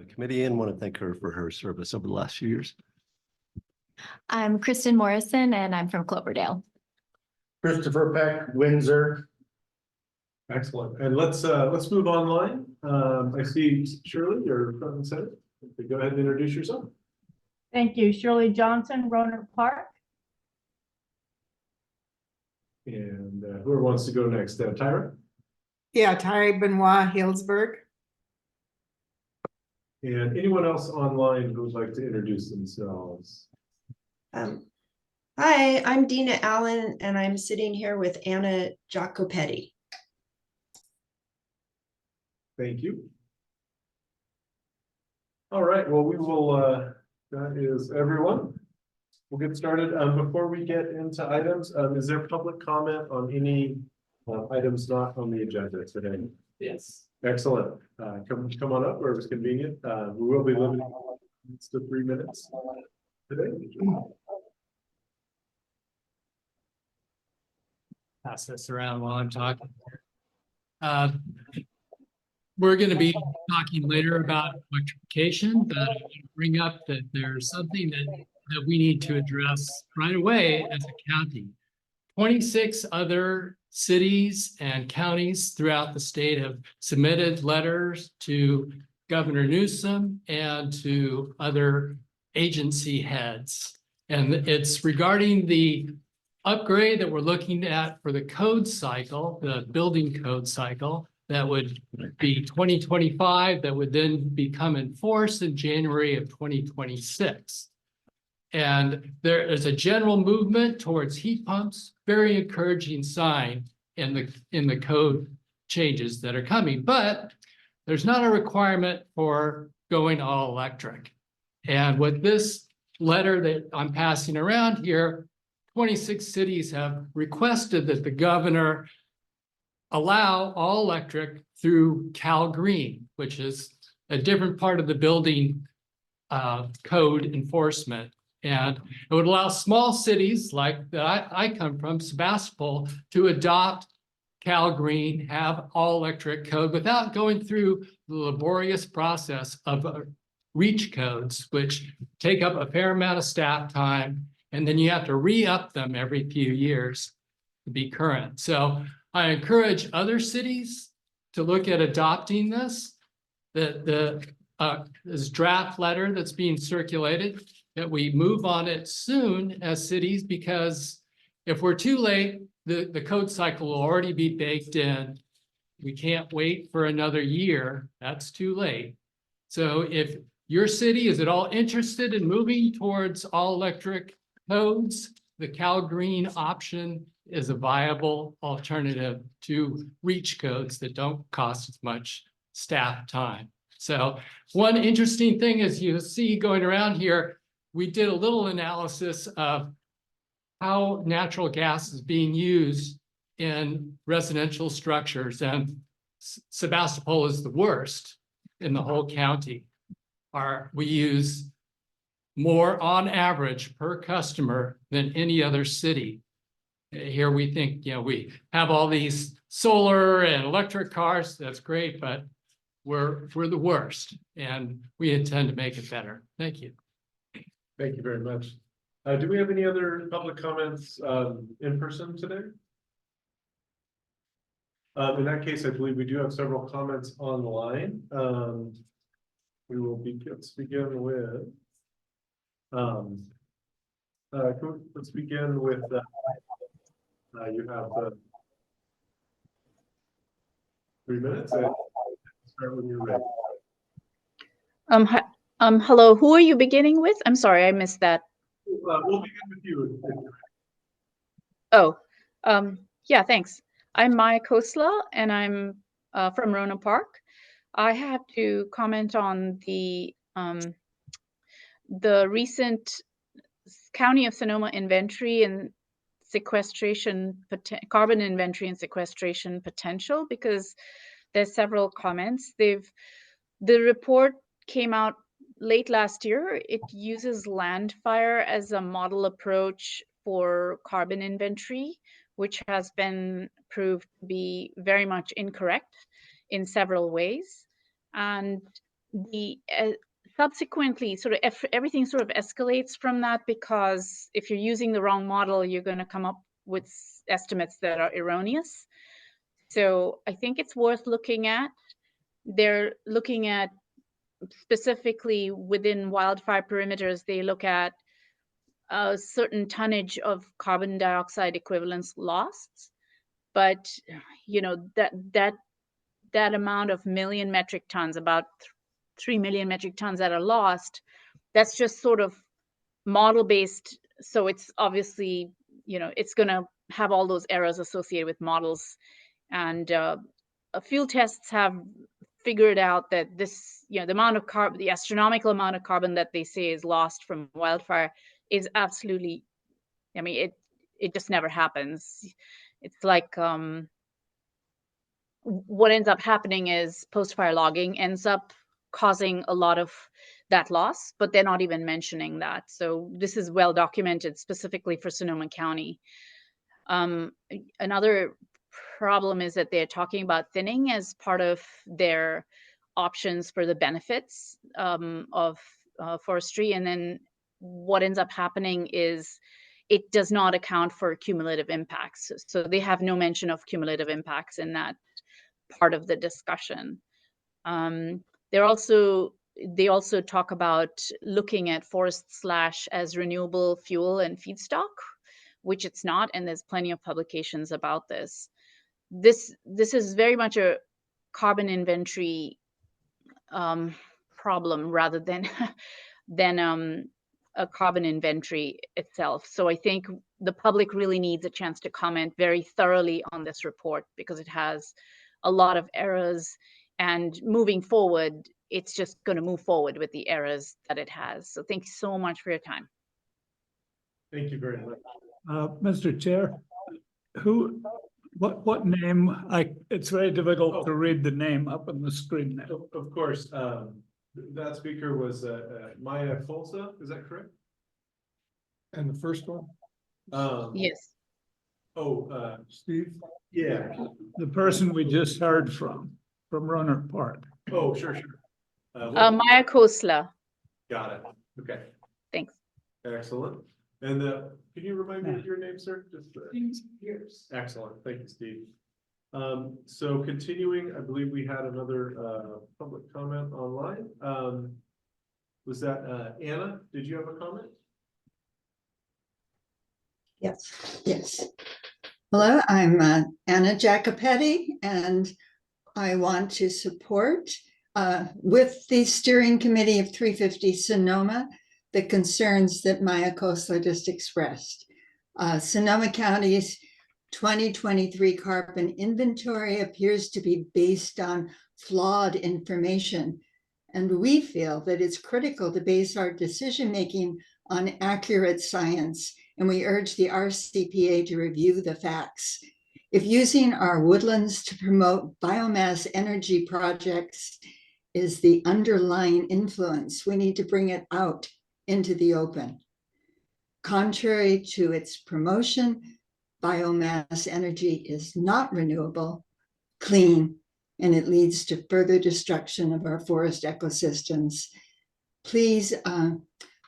committee and want to thank her for her service over the last few years. I'm Kristen Morrison and I'm from Cloverdale. Christopher Peck, Windsor. Excellent. And let's move online. I see Shirley, you're front and center. Go ahead and introduce yourself. Thank you. Shirley Johnson, Roanoke Park. And whoever wants to go next, Tyra. Yeah, Tyra Benoit, Healdsburg. And anyone else online who would like to introduce themselves? Hi, I'm Dina Allen, and I'm sitting here with Anna Jacopetti. Thank you. All right, well, we will, that is everyone. We'll get started. Before we get into items, is there public comment on any items not on the agenda today? Yes. Excellent. Come on up where it's convenient. We will be limiting to 3 minutes today. Pass this around while I'm talking. We're going to be talking later about electrification, but I want to bring up that there's something that we need to address right away as a county. 26 other cities and counties throughout the state have submitted letters to Governor Newsom and to other agency heads. And it's regarding the upgrade that we're looking at for the code cycle, the building code cycle, that would be 2025, that would then become in force in January of 2026. And there is a general movement towards heat pumps, very encouraging sign in the code changes that are coming, but there's not a requirement for going all electric. And with this letter that I'm passing around here, 26 cities have requested that the governor allow all electric through Cal Green, which is a different part of the building code enforcement. And it would allow small cities like that I come from, Sebastopol, to adopt Cal Green, have all electric code without going through the laborious process of reach codes, which take up a fair amount of staff time. And then you have to re-up them every few years to be current. So I encourage other cities to look at adopting this. This draft letter that's being circulated, that we move on it soon as cities, because if we're too late, the code cycle will already be baked in. We can't wait for another year. That's too late. So if your city is at all interested in moving towards all electric codes, the Cal Green option is a viable alternative to reach codes that don't cost as much staff time. So one interesting thing is you see going around here, we did a little analysis of how natural gas is being used in residential structures, and Sebastopol is the worst in the whole county. We use more on average per customer than any other city. Here we think, we have all these solar and electric cars. That's great, but we're the worst, and we intend to make it better. Thank you. Thank you very much. Do we have any other public comments in person today? In that case, I believe we do have several comments online. Let's begin with. Let's begin with. You have 3 minutes. Start when you're ready. Hello, who are you beginning with? I'm sorry, I missed that. We'll begin with you. Oh, yeah, thanks. I'm Maya Khosla, and I'm from Roanoke Park. I have to comment on the recent County of Sonoma inventory and sequestration, carbon inventory and sequestration potential, because there's several comments. The report came out late last year. It uses land fire as a model approach for carbon inventory, which has been proved to be very much incorrect in several ways. And the subsequently sort of everything sort of escalates from that, because if you're using the wrong model, you're going to come up with estimates that are erroneous. So I think it's worth looking at. They're looking at specifically within wildfire perimeters, they look at a certain tonnage of carbon dioxide equivalents lost. But, you know, that amount of million metric tons, about 3 million metric tons that are lost, that's just sort of model based. So it's obviously, you know, it's going to have all those errors associated with models. And field tests have figured out that this, you know, the amount of carbon, the astronomical amount of carbon that they say is lost from wildfire is absolutely, I mean, it just never happens. It's like what ends up happening is post-fire logging ends up causing a lot of that loss, but they're not even mentioning that. So this is well documented specifically for Sonoma County. Another problem is that they're talking about thinning as part of their options for the benefits of forestry. And then what ends up happening is it does not account for cumulative impacts. So they have no mention of cumulative impacts in that part of the discussion. They also talk about looking at forest slash as renewable fuel and feedstock, which it's not, and there's plenty of publications about this. This is very much a carbon inventory problem rather than a carbon inventory itself. So I think the public really needs a chance to comment very thoroughly on this report, because it has a lot of errors, and moving forward, it's just going to move forward with the errors that it has. So thank you so much for your time. Thank you very much. Mr. Chair, what name? It's very difficult to read the name up on the screen now. Of course, that speaker was Maya Colsa, is that correct? And the first one? Yes. Steve? Yeah. The person we just heard from Roanoke Park. Oh, sure. Maya Kosla. Got it. Okay. Thanks. Excellent. And can you remind me of your name, sir? Just excellent. Thank you, Steve. So continuing, I believe we had another public comment online. Was that Anna? Did you have a comment? Yes. Hello, I'm Anna Jacopetti, and I want to support with the steering committee of 350 Sonoma the concerns that Maya Kosla just expressed. Sonoma County's 2023 carbon inventory appears to be based on flawed information, and we feel that it's critical to base our decision-making on accurate science, and we urge the RCPA to review the facts. If using our woodlands to promote biomass energy projects is the underlying influence, we need to bring it out into the open. Contrary to its promotion, biomass energy is not renewable, clean, and it leads to further destruction of our forest ecosystems. Please,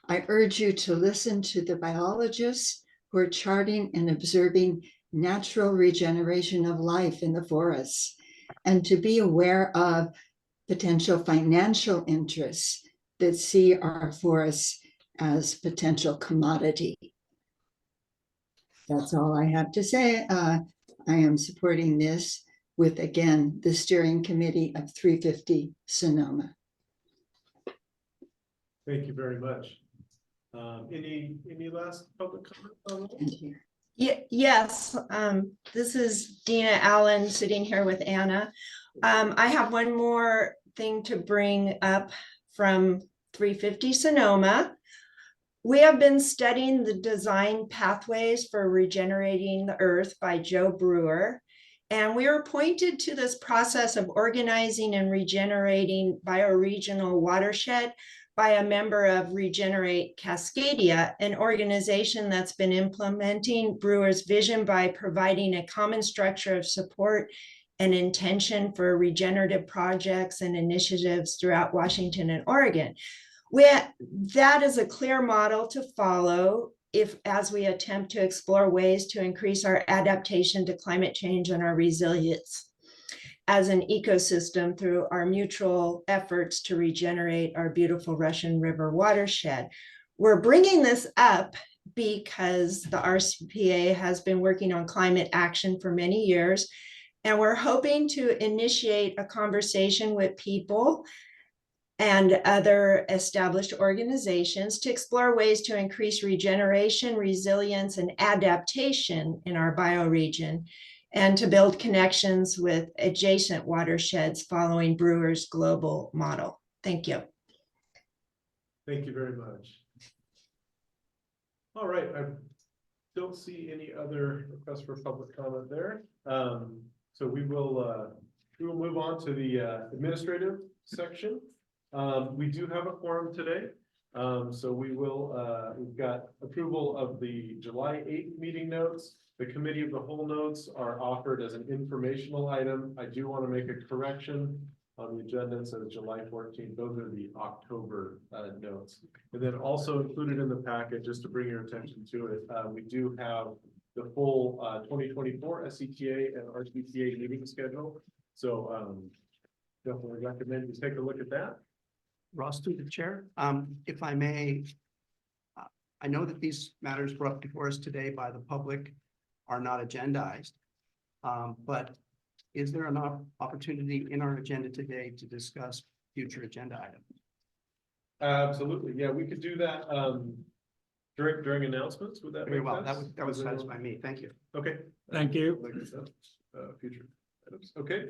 I urge you to listen to the biologists who are charting and observing natural regeneration of life in the forests, and to be aware of potential financial interests that see our forests as potential commodity. That's all I have to say. I am supporting this with, again, the steering committee of 350 Sonoma. Thank you very much. Any last public comment? Yes, this is Dina Allen sitting here with Anna. I have one more thing to bring up from 350 Sonoma. We have been studying the design pathways for regenerating the earth by Joe Brewer, and we were pointed to this process of organizing and regenerating bioregional watershed by a member of Regenerate Cascadia, an organization that's been implementing Brewer's vision by providing a common structure of support an intention for regenerative projects and initiatives throughout Washington and Oregon. That is a clear model to follow as we attempt to explore ways to increase our adaptation to climate change and our resilience as an ecosystem through our mutual efforts to regenerate our beautiful Russian River watershed. We're bringing this up because the RCPA has been working on climate action for many years, and we're hoping to initiate a conversation with people and other established organizations to explore ways to increase regeneration, resilience, and adaptation in our bioregion, and to build connections with adjacent watersheds following Brewer's global model. Thank you. Thank you very much. All right, I don't see any other requests for public comment there. So we will move on to the administrative section. We do have a quorum today. So we've got approval of the July 8th meeting notes. The committee of the whole notes are offered as an informational item. I do want to make a correction on the agenda. It says July 14th. Those are the October notes. And then also included in the packet, just to bring your attention to it, we do have the full 2024 SCTA and RCPA meeting schedule. So definitely recommend you take a look at that. Ross, through the chair, if I may, I know that these matters brought before us today by the public are not agendized, but is there an opportunity in our agenda today to discuss future agenda items? Absolutely, yeah, we could do that during announcements. Would that Very make well, sense? that would satisfy me. Thank you. Okay. Thank you. Future items. Okay.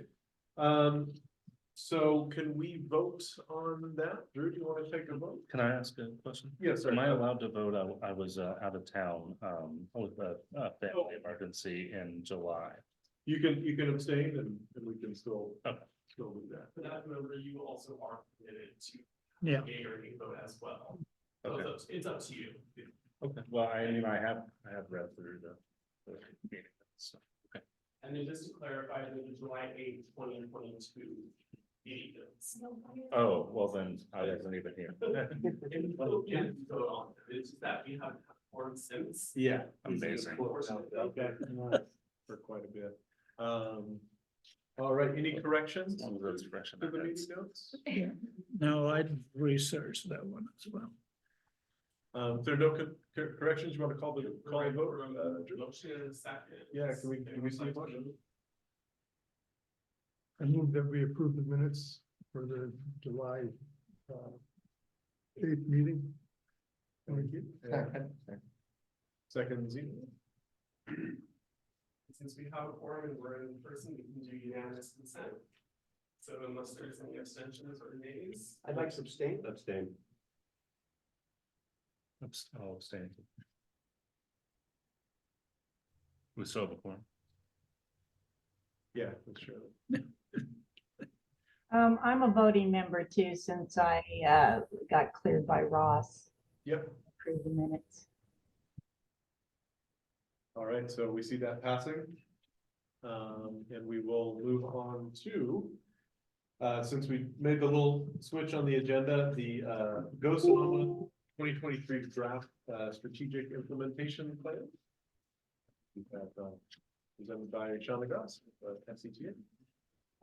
So can we vote on that? Drew, do you want to take a vote? Can I ask a question? Yes, sir. Am I allowed to vote? I was out of town with a family emergency in July. You can abstain and we can still do that. For that, remember, you also are permitted to Yeah. yea or nay vote as well. So Okay. it's up to you. Okay. Well, I mean, I have read through the meeting. So, okay. And then just to clarify, the July 8th, 2022 meeting minutes. Oh, well then I wasn't even here. It's just that we have formed since. Yeah. Amazing. Okay. For quite a bit. All right, any corrections? One of those fresh to the meeting notes? No, I'd research that one as well. If there are no corrections, you want to call the vote? Drew? Motion second. Yeah, can we see a motion? I move that we approve the minutes for the July 8th meeting. Thank you. Second, Z. Since we have a quorum and we're in person, we can do unanimous consent. So unless there's any abstentions or nays. I'd like to abstain. Abstain. I'll abstain. We still have a quorum. Yeah, that's true. I'm a voting member too, since I got cleared by Ross. Yep. Approve the minutes. All right, so we see that passing. And we will move on to, since we made the little switch on the agenda, the Sonoma 2023 draft strategic implementation plan. We have presented by Shauna Goss, SCTA.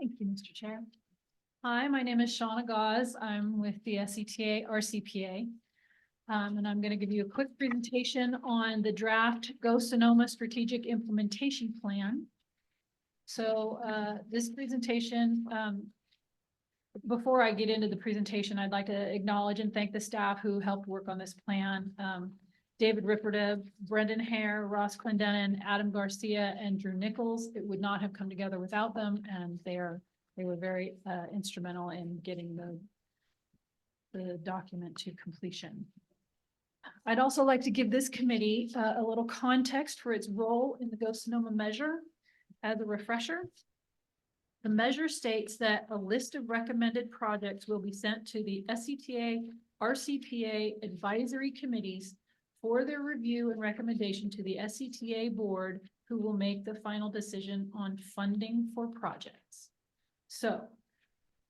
Thank you, Mr. Chair. Hi, my name is Shauna Gause. I'm with the SCTA RCPA. And I'm going to give you a quick presentation on the draft Sonoma Strategic Implementation Plan. So this presentation, before I get into the presentation, I'd like to acknowledge and thank the staff who helped work on this plan. David Ripperdev, Brendan Hare, Ross Clendenin, Adam Garcia, and Drew Nichols. It would not have come together without them, and they were very instrumental in getting the document to completion. I'd also like to give this committee a little context for its role in the Sonoma measure. As a refresher, the measure states that a list of recommended projects will be sent to the SCTA, RCPA advisory committees for their review and recommendation to the SCTA board who will make the final decision on funding for projects. So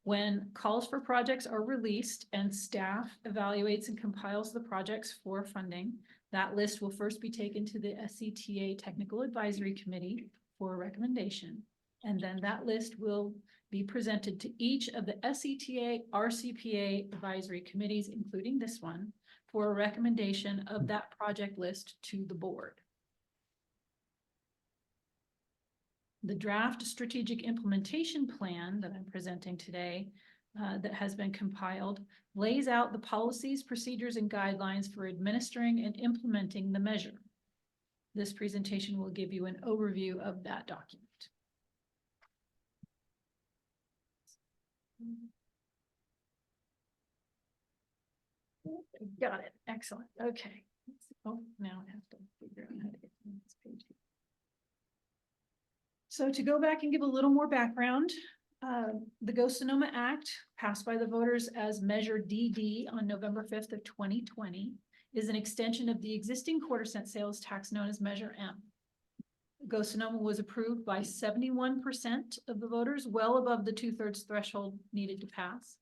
when calls for projects are released and staff evaluates and compiles the projects for funding, that list will first be taken to the SCTA Technical Advisory Committee for a recommendation. And then that list will be presented to each of the SCTA, RCPA advisory committees, including this one, for a recommendation of that project list to the board. The draft strategic implementation plan that I'm presenting today that has been compiled lays out the policies, procedures, and guidelines for administering and implementing the measure. This presentation will give you an overview of that document. Got it. Excellent. Okay. Oh, now I have to figure out how to get to this page. So to go back and give a little more background, the Go Sonoma Act, passed by the voters as Measure DD on November 5th of 2020, is an extension of the existing quarter-cent sales tax known as Measure M. Go Sonoma was approved by 71% of the voters, well above the 2/3 threshold needed to pass.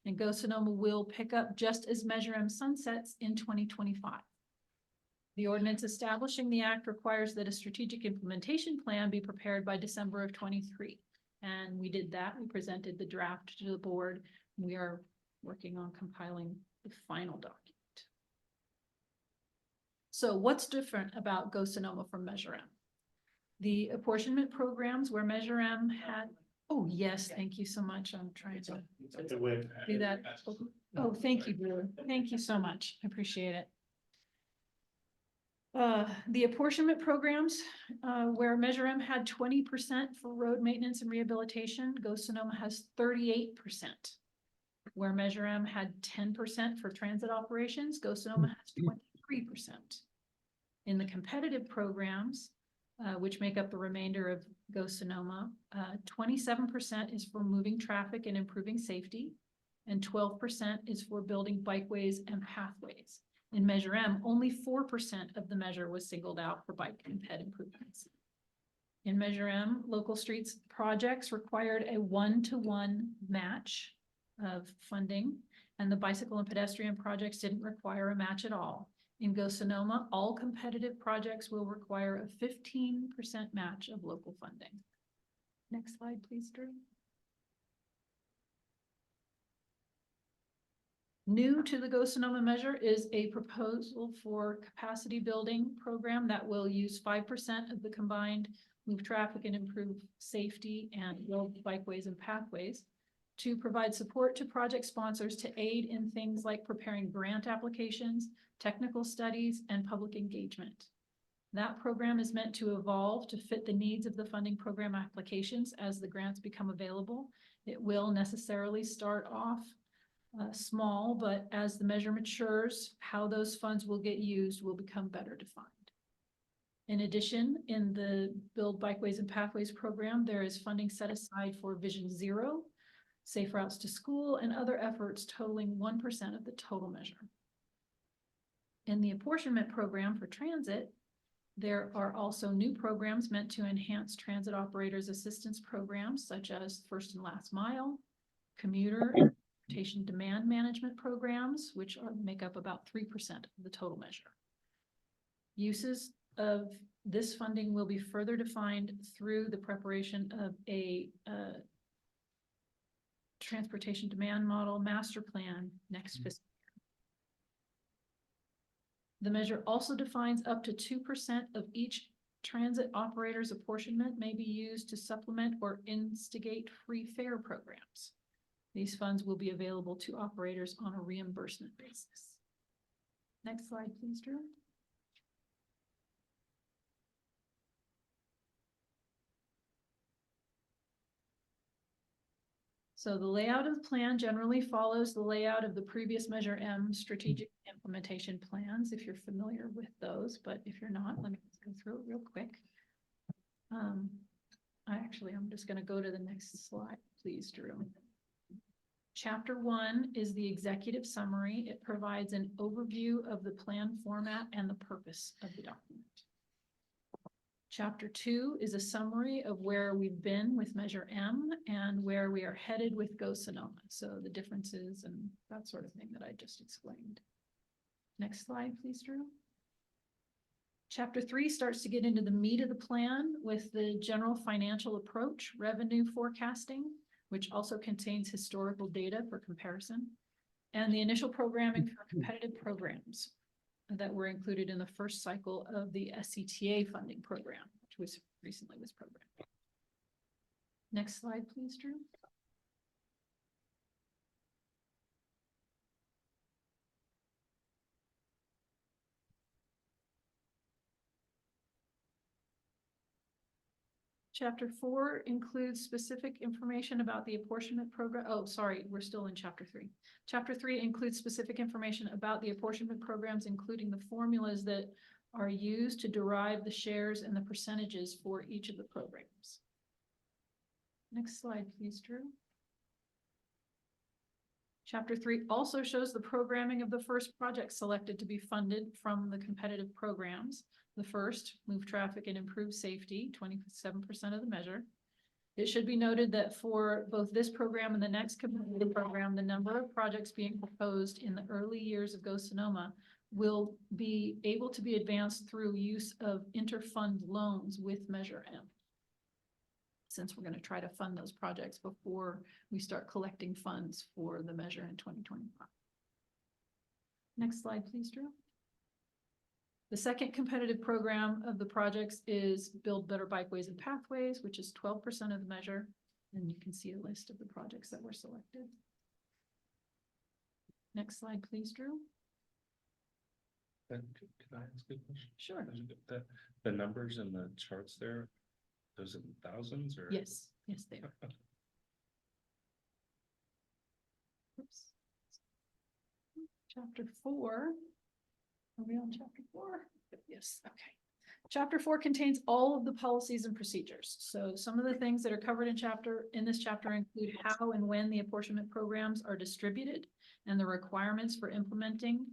And Go Sonoma will pick up just as Measure M sunsets in 2025. The ordinance establishing the act requires that a strategic implementation plan be prepared by December of 23. And we did that. We presented the draft to the board. We are working on compiling the final document. So what's different about Go Sonoma from Measure M? The apportionment programs where Measure M had, oh yes, thank you so much. I'm trying to do that. Oh, thank you, Brewer. Thank you so much. I appreciate it. The apportionment programs where Measure M had 20% for road maintenance and rehabilitation, Go Sonoma has 38%. Where Measure M had 10% for transit operations, Go Sonoma has 23%. In the competitive programs, which make up the remainder of Go Sonoma, 27% is for moving traffic and improving safety, and 12% is for building bikeways and pathways. In Measure M, only 4% of the measure was singled out for bike and ped improvements. In Measure M, local streets projects required a 1-to-1 match of funding, and the bicycle and pedestrian projects didn't require a match at all. In Go Sonoma, all competitive projects will require a 15% match of local funding. Next slide, please, Drew. New to the Go Sonoma measure is a proposal for capacity building program that will use 5% of the combined move traffic and improve safety and build bikeways and pathways to provide support to project sponsors to aid in things like preparing grant applications, technical studies, and public engagement. That program is meant to evolve to fit the needs of the funding program applications as the grants become available. It will necessarily start off small, but as the measure matures, how those funds will get used will become better defined. In addition, in the Build Bikeways and Pathways program, there is funding set aside for Vision Zero, Safe Routes to School, and other efforts totaling 1% of the total measure. In the apportionment program for transit, there are also new programs meant to enhance transit operators assistance programs such as First and Last Mile, commuter and transportation demand management programs, which make up about 3% of the total measure. Uses of this funding will be further defined through the preparation of a transportation demand model master plan next fiscal year. The measure also defines up to 2% of each transit operator's apportionment may be used to supplement or instigate free fare programs. These funds will be available to operators on a reimbursement basis. Next slide, please, Drew. So the layout of the plan generally follows the layout of the previous Measure M strategic implementation plans, if you're familiar with those, but if you're not, let me just go through it real quick. I'm just going to go to the next slide, please, Drew. Chapter 1 is the executive summary. It provides an overview of the plan format and the purpose of the document. Chapter 2 is a summary of where we've been with Measure M and where we are headed with Go Sonoma. So the differences and that sort of thing that I just explained. Next slide, please, Drew. Chapter 3 starts to get into the meat of the plan with the general financial approach, revenue forecasting, which also contains historical data for comparison, and the initial programming for competitive programs that were included in the first cycle of the SCTA funding program, which was recently programmed. Next slide, please, Drew. Chapter 4 includes specific information about the apportionment program. Oh, sorry, we're still in chapter 3. Chapter 3 includes specific information about the apportionment programs, including the formulas that are used to derive the shares and the percentages for each of the programs. Next slide, please, Drew. Chapter 3 also shows the programming of the first project selected to be funded from the competitive programs. The first, move traffic and improve safety, 27% of the measure. It should be noted that for both this program and the next competitive program, the number of projects being proposed in the early years of Go Sonoma will be able to be advanced through use of interfund loans with Measure M, since we're going to try to fund those projects before we start collecting funds for the measure in 2025. Next slide, please, Drew. The second competitive program of the projects is Build Better Bikeways and Pathways, which is 12% of the measure. And you can see a list of the projects that were selected. Next slide, please, Drew. Could I ask a question? Sure. The numbers in the charts there, those in thousands or? Yes, yes, they are. Oops. Chapter 4. Are we on chapter 4? Yes, okay. Chapter 4 contains all of the policies and procedures. So some of the things that are covered in this chapter include how and when the apportionment programs are distributed and the requirements for implementing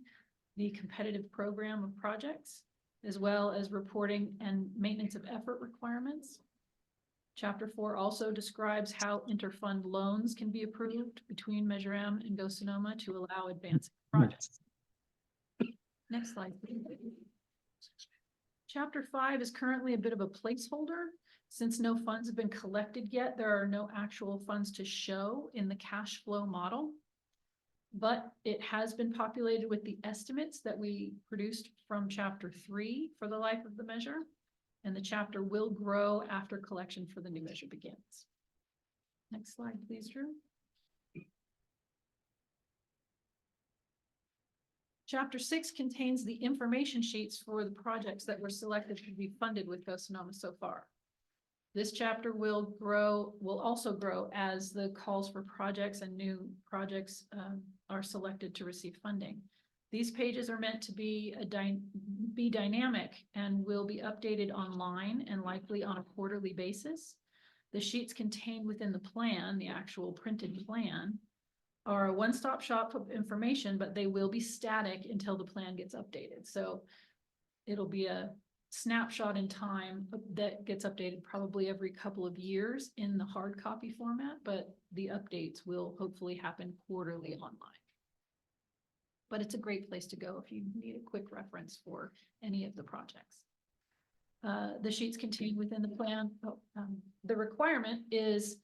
the competitive program of projects, as well as reporting and maintenance of effort requirements. Chapter 4 also describes how interfund loans can be approved between Measure M and Go Sonoma to allow advancing projects. Next slide, please. Chapter 5 is currently a bit of a placeholder. Since no funds have been collected yet, there are no actual funds to show in the cash flow model. But it has been populated with the estimates that we produced from chapter 3 for the life of the measure. And the chapter will grow after collection for the new measure begins. Next slide, please, Drew. Chapter 6 contains the information sheets for the projects that were selected to be funded with Go Sonoma so far. This chapter will also grow as the calls for projects and new projects are selected to receive funding. These pages are meant to be dynamic and will be updated online and likely on a quarterly basis. The sheets contained within the plan, the actual printed plan, are a one-stop shop of information, but they will be static until the plan gets updated. So it'll be a snapshot in time that gets updated probably every couple of years in the hard copy format, but the updates will hopefully happen quarterly online. But it's a great place to go if you need a quick reference for any of the projects. The sheets contained within the plan. The requirement is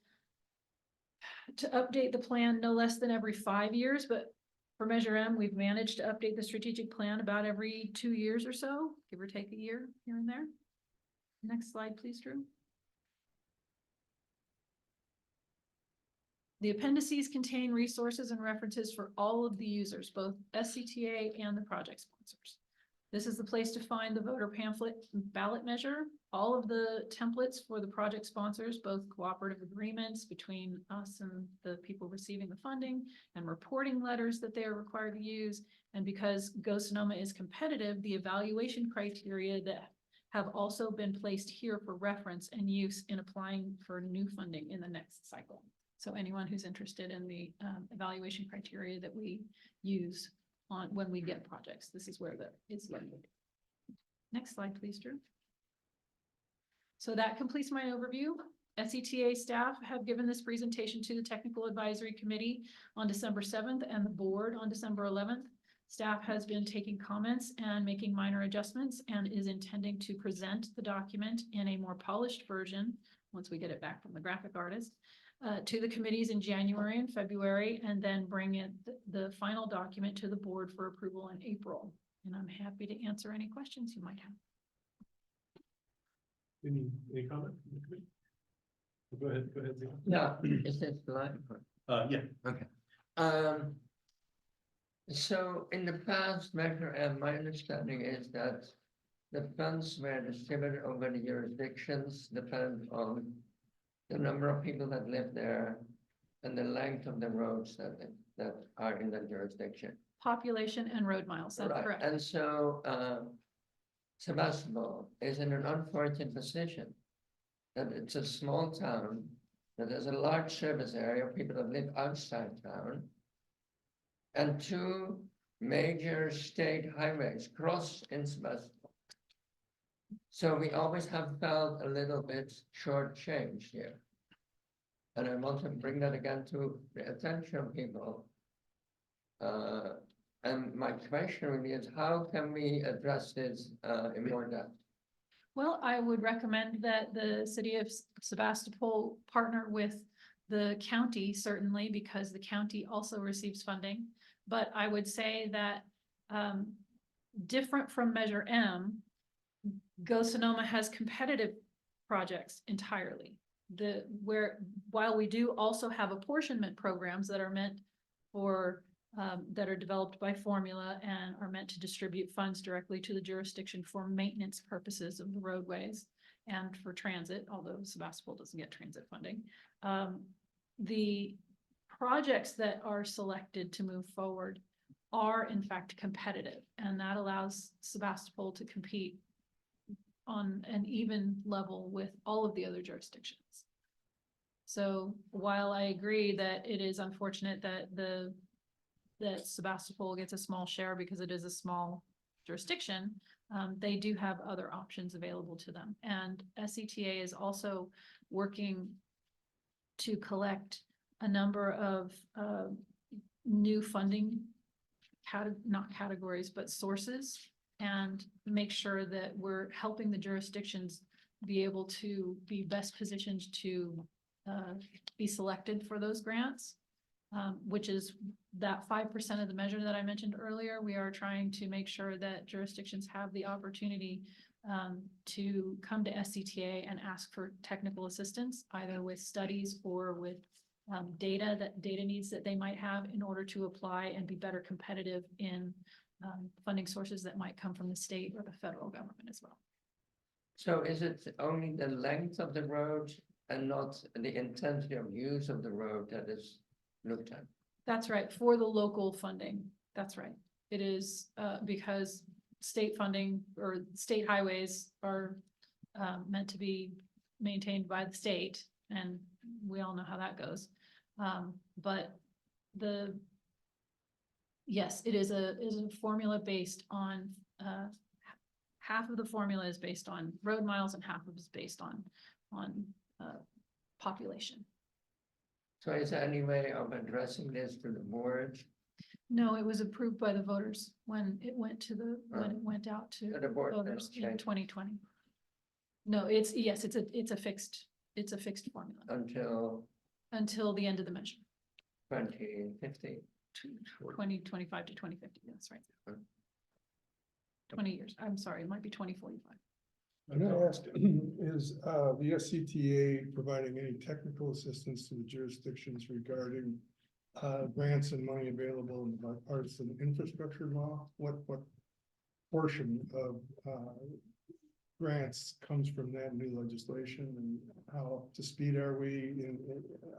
to update the plan no less than every 5 years, but for Measure M, we've managed to update the strategic plan about every 2 years or so, give or take a year here and there. Next slide, please, Drew. The appendices contain resources and references for all of the users, both SCTA and the project sponsors. This is the place to find the voter pamphlet ballot measure, all of the templates for the project sponsors, both cooperative agreements between us and the people receiving the funding, and reporting letters that they are required to use. And because Go Sonoma is competitive, the evaluation criteria that have also been placed here for reference and use in applying for new funding in the next cycle. So anyone who's interested in the evaluation criteria that we use on when we get projects, this is where it's located. Next slide, please, Drew. So that completes my overview. SCTA staff have given this presentation to the Technical Advisory Committee on December 7th and the board on December 11th. Staff has been taking comments and making minor adjustments and is intending to present the document in a more polished version, once we get it back from the graphic artist, to the committees in January and February, and then bring it the final document to the board for approval in April. And I'm happy to answer any questions you might have. Any comment? Go ahead, Zia. Yeah, is this live? Yeah. Okay. So in the past, Measure M, my understanding is that the funds were distributed over the jurisdictions depend on the number of people that live there and the length of the roads that are in the jurisdiction. Population and road miles, that's Right. correct. And so Sebastopol is in an unfortunate position that it's a small town, that there's a large service area of people that live outside town, and two major state highways cross in Sebastopol. So we always have felt a little bit shortchanged here. And I want to bring that again to the attention of people. And my question really is, how can we address this in more depth? Well, I would recommend that the city of Sebastopol partner with the county, certainly, because the county also receives funding. But I would say that different from Measure M, Go Sonoma has competitive projects entirely. While we do also have apportionment programs that are meant for that are developed by formula and are meant to distribute funds directly to the jurisdiction for maintenance purposes of the roadways and for transit, although Sebastopol doesn't get transit funding. The projects that are selected to move forward are in fact competitive, and that allows Sebastopol to compete on an even level with all of the other jurisdictions. So while I agree that it is unfortunate that Sebastopol gets a small share because it is a small jurisdiction, they do have other options available to them. And SCTA is also working to collect a number of new funding, not categories, but sources, and make sure that we're helping the jurisdictions be able to be best positioned to be selected for those grants, which is that 5% of the measure that I mentioned earlier. We are trying to make sure that jurisdictions have the opportunity to come to SCTA and ask for technical assistance, either with studies or with data needs that they might have in order to apply and be better competitive in funding sources that might come from the state or the federal government as well. So is it only the length of the road and not the intensity of use of the road that is looked at? That's right, for the local funding, that's right. It is because state funding or state highways are meant to be maintained by the state, and we all know how that goes. But yes, it is a formula based on half of the formula is based on road miles and half of it is based on population. So is there any way of addressing this to the board? No, it was approved by the voters when it went to when it went out to The board voters in changed 2020. No, it's a fixed formula until the end of the measure. 2050. 2025 to 2050, that's right. 20 years, I'm sorry, it might be 2045. I'm gonna ask, is the SCTA providing any technical assistance to the jurisdictions regarding grants and money available in the bipartisan infrastructure law? What portion of grants comes from that new legislation, and how up to speed are we in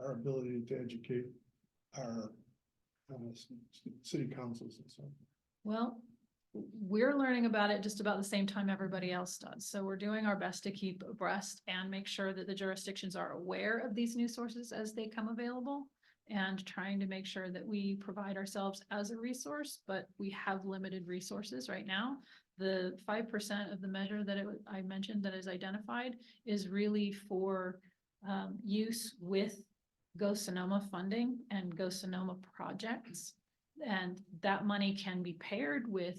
our ability to educate our city councils and so on? Well, we're learning about it just about the same time everybody else does. So we're doing our best to keep abreast and make sure that the jurisdictions are aware of these new sources as they come available, and trying to make sure that we provide ourselves as a resource, but we have limited resources right now. the 5% of the measure that I mentioned that is identified is really for use with Go Sonoma funding and Go Sonoma projects. And that money can be paired with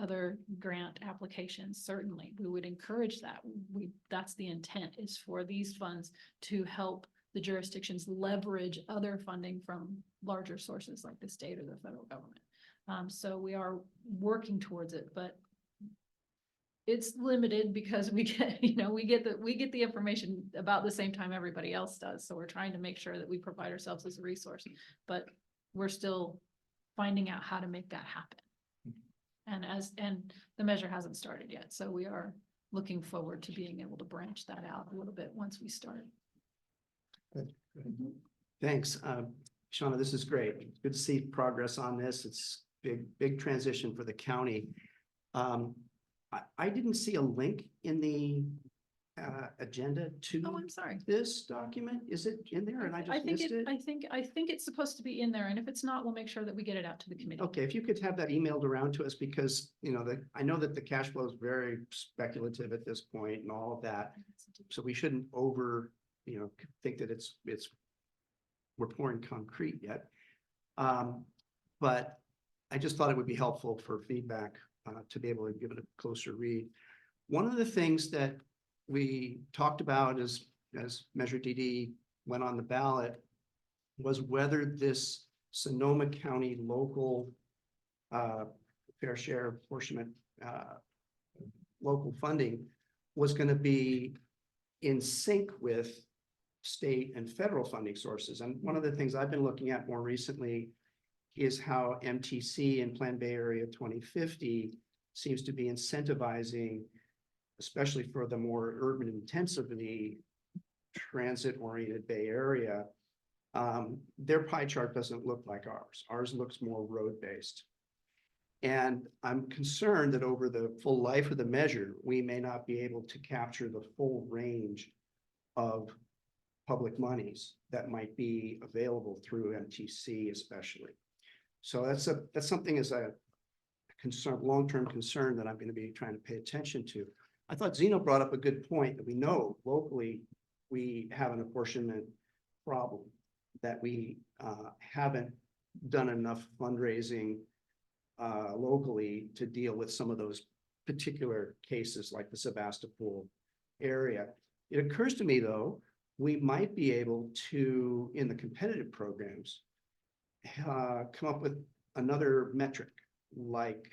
other grant applications. Certainly, we would encourage that. That's the intent, is for these funds to help the jurisdictions leverage other funding from larger sources like the state or the federal government. So we are working towards it, but it's limited because we get, we get the information about the same time everybody else does. So we're trying to make sure that we provide ourselves as a resource, but we're still finding out how to make that happen. And the measure hasn't started yet. So we are looking forward to being able to branch that out a little bit once we start. Thanks. Shauna, this is great. It's good to see progress on this. It's big transition for the county. I didn't see a link in the agenda to Oh, I'm sorry. this document. Is it in there and I just missed it? I think it's supposed to be in there, and if it's not, we'll make sure that we get it out to the committee. Okay, if you could have that emailed around to us, because I know that the cash flow is very speculative at this point and all of that. So we shouldn't think that we're pouring concrete yet. But I just thought it would be helpful for feedback to be able to give it a closer read. One of the things that we talked about as Measure DD went on the ballot was whether this Sonoma County local fair share apportionment local funding was going to be in sync with state and federal funding sources. And one of the things I've been looking at more recently is how MTC and Plan Bay Area 2050 seems to be incentivizing, especially for the more urban intensively transit-oriented Bay Area. Their pie chart doesn't look like ours. Ours looks more road-based. And I'm concerned that over the full life of the measure, we may not be able to capture the full range of public monies that might be available through MTC especially. So that's something as a concern, long-term concern that I'm going to be trying to pay attention to. I thought Zeno brought up a good point that we know locally we have an apportionment problem, that we haven't done enough fundraising locally to deal with some of those particular cases like the Sebastopol area. It occurs to me though, we might be able to, in the competitive programs, come up with another metric like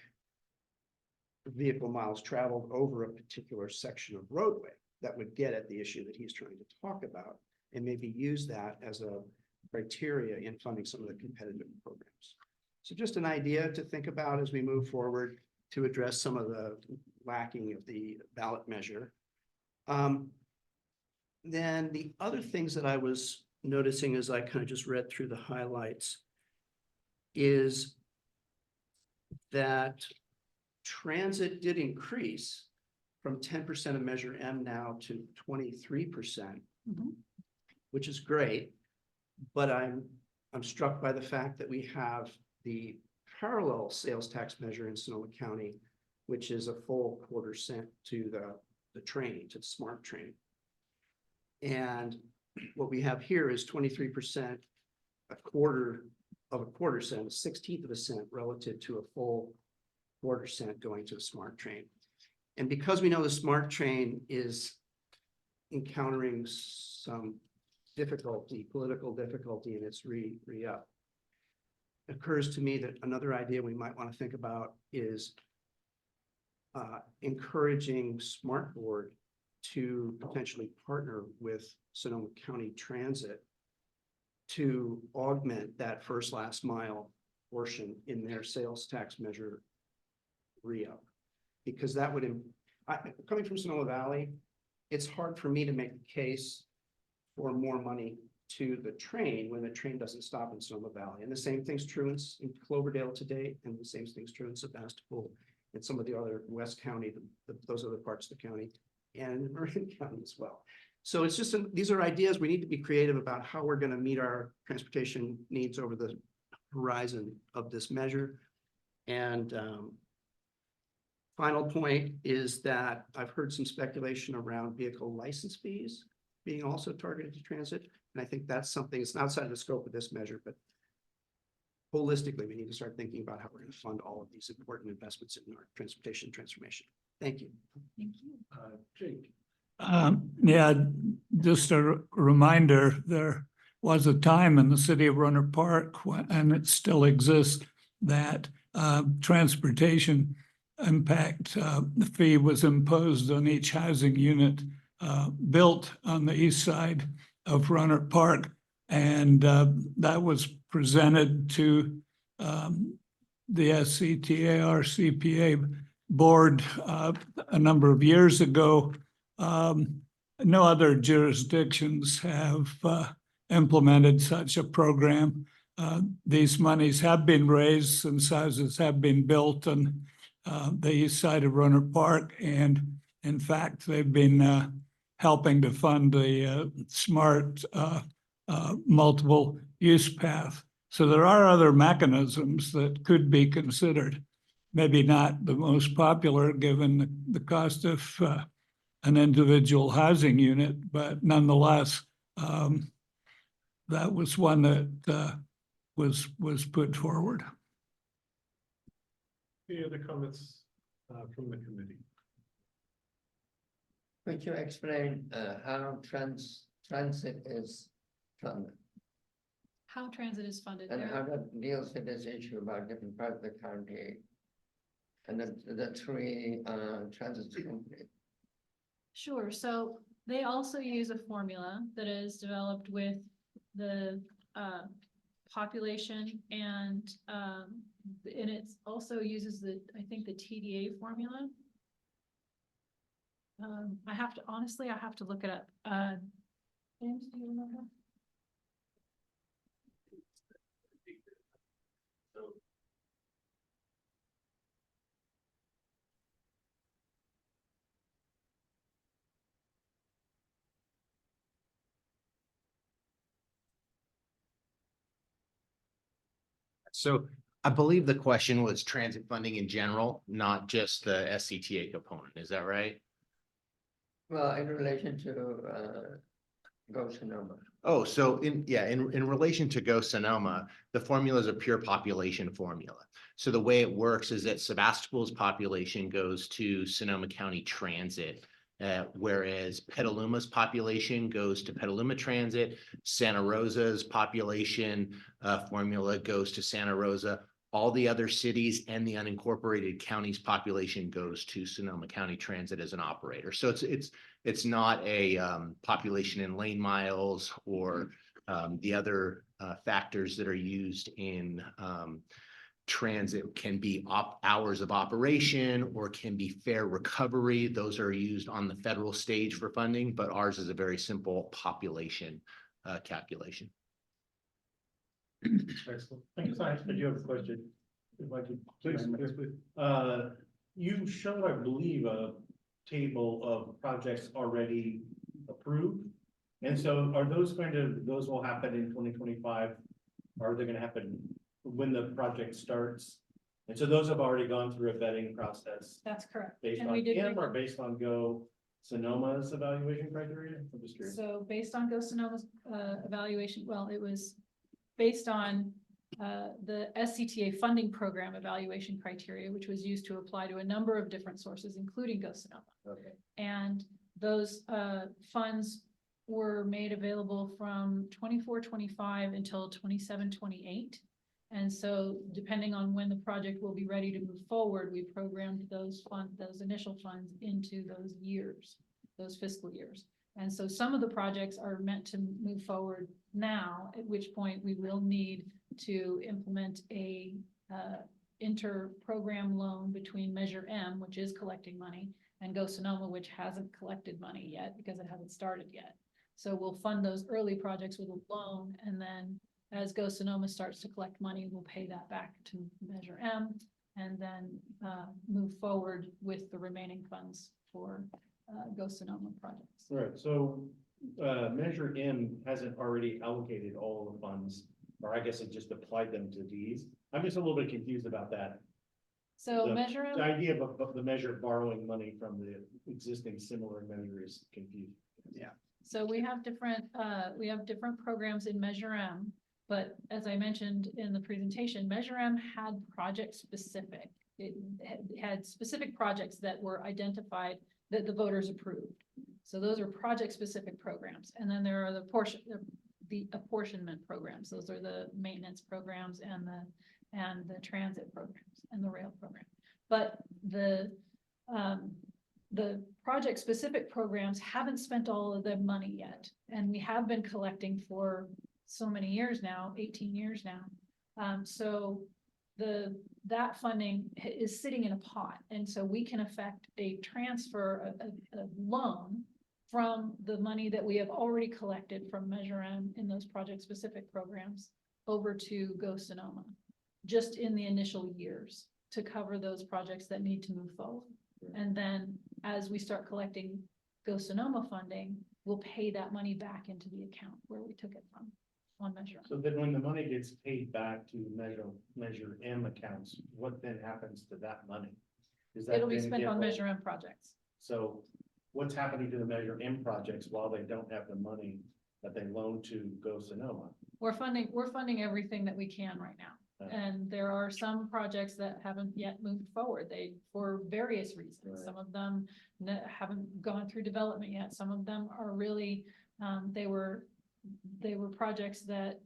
vehicle miles traveled over a particular section of roadway that would get at the issue that he's trying to talk about, and maybe use that as a criteria in funding some of the competitive programs. So just an idea to think about as we move forward to address some of the lacking of the ballot measure. Then the other things that I was noticing as I kind of just read through the highlights is that transit did increase from 10% of Measure M now to 23%, which is great. But I'm struck by the fact that we have the parallel sales tax measure in Sonoma County, which is a full $0.25 to the train, to the smart train. And what we have here is 23%, a quarter of a $0.25, 1/16 of a cent relative to a full $0.25 going to a smart train. And because we know the smart train is encountering some difficulty, political difficulty in its re-up, it occurs to me that another idea we might want to think about is encouraging Smart Board to potentially partner with Sonoma County Transit to augment that first last mile portion in their sales tax measure re-up. Because that would, coming from Sonoma Valley, it's hard for me to make a case for more money to the train when the train doesn't stop in Sonoma Valley. And the same thing's true in Cloverdale today, and the same thing's true in Sebastopol and some of the other West County, those other parts of the county, and Marin County as well. So it's just, these are ideas. We need to be creative about how we're going to meet our transportation needs over the horizon of this measure. And final point is that I've heard some speculation around vehicle license fees being also targeted to transit. And I think that's something, it's outside of the scope of this measure, but holistically, we need to start thinking about how we're going to fund all of these important investments in our transportation transformation. Thank you. Thank you. Jake. Yeah, just a reminder, there was a time in the city of Runner Park, and it still exists, that transportation impact the fee was imposed on each housing unit built on the east side of Runner Park. And that was presented to the SCTA, RCPA board a number of years ago. No other jurisdictions have implemented such a program. These monies have been raised and houses have been built on the east side of Runner Park. And in fact, they've been helping to fund the smart multiple use path. So there are other mechanisms that could be considered. Maybe not the most popular given the cost of an individual housing unit, but nonetheless, that was one that was put forward. Any other comments from the committee? Could you explain how transit is funded? How transit is funded. And There- how that deals with this issue about different parts of the county and the three transit companies? Sure, so they also use a formula that is developed with the population and it also uses the, I think, the TDA formula. I have to look it up. James, do you remember? So I believe the question was transit funding in general, not just the SCTA component. Is that right? Well, in relation to Go Sonoma. Oh, so in relation to Go Sonoma, the formula is a pure population formula. So the way it works is that Sebastopol's population goes to Sonoma County Transit, whereas Petaluma's population goes to Petaluma Transit. Santa Rosa's population formula goes to Santa Rosa. All the other cities and the unincorporated counties population goes to Sonoma County Transit as an operator. So it's not a population in lane miles or the other factors that are used in transit can be hours of operation or can be fare recovery. Those are used on the federal stage for funding, but ours is a very simple population calculation. Excellent. Thank you. I do have a question. If I could, please. You showed, I believe, a table of projects already approved. And so are those those will happen in 2025? Are they going to happen when the project starts? And so those have already gone through a vetting process. That's correct. Based And on we did him or based on Go Sonoma's evaluation criteria? I'm just curious. So based on Go Sonoma's evaluation, well, it was based on the SCTA funding program evaluation criteria, which was used to apply to a number of different sources, including Go Sonoma. Okay. And those funds were made available from 24-25 until 27-28. And so depending on when the project will be ready to move forward, we programmed those initial funds into those years, those fiscal years. And so some of the projects are meant to move forward now, at which point we will need to implement a inter-program loan between Measure M, which is collecting money, and Go Sonoma, which hasn't collected money yet because it hasn't started yet. So we'll fund those early projects with a loan, and then as Go Sonoma starts to collect money, we'll pay that back to Measure M, and then move forward with the remaining funds for Go Sonoma projects. All right, so Measure M hasn't already allocated all the funds, or I guess it just applied them to these. I'm just a little bit confused about that. So The- Measure The M, idea of the measure borrowing money from the existing similar measure is confusing. so we have different programs in Measure M. But as I mentioned in the presentation, Measure M had project specific. It had specific projects that were identified that the voters approved. So those are project specific programs. And then there are the apportionment programs. Those are the maintenance programs and the transit programs and the rail program. But the project specific programs haven't spent all of their money yet. And we have been collecting for so many years now, 18 years now. So that funding is sitting in a pot. And so we can affect a transfer, a loan from the money that we have already collected from Measure M in those project specific programs over to Go Sonoma, just in the initial years to cover those projects that need to move forward. And then as we start collecting Go Sonoma funding, we'll pay that money back into the account where we took it from on Measure M. So then when the money gets paid back to Measure M accounts, what then happens to that money? Is that It'll be then spent get on rolled? Measure M projects. So what's happening to the Measure M projects while they don't have the money that they loan to Go Sonoma? We're funding everything that we can right now. And there are some projects that haven't yet moved forward. For various reasons. Right. Some of them haven't gone through development yet. Some of them are really, they were projects that,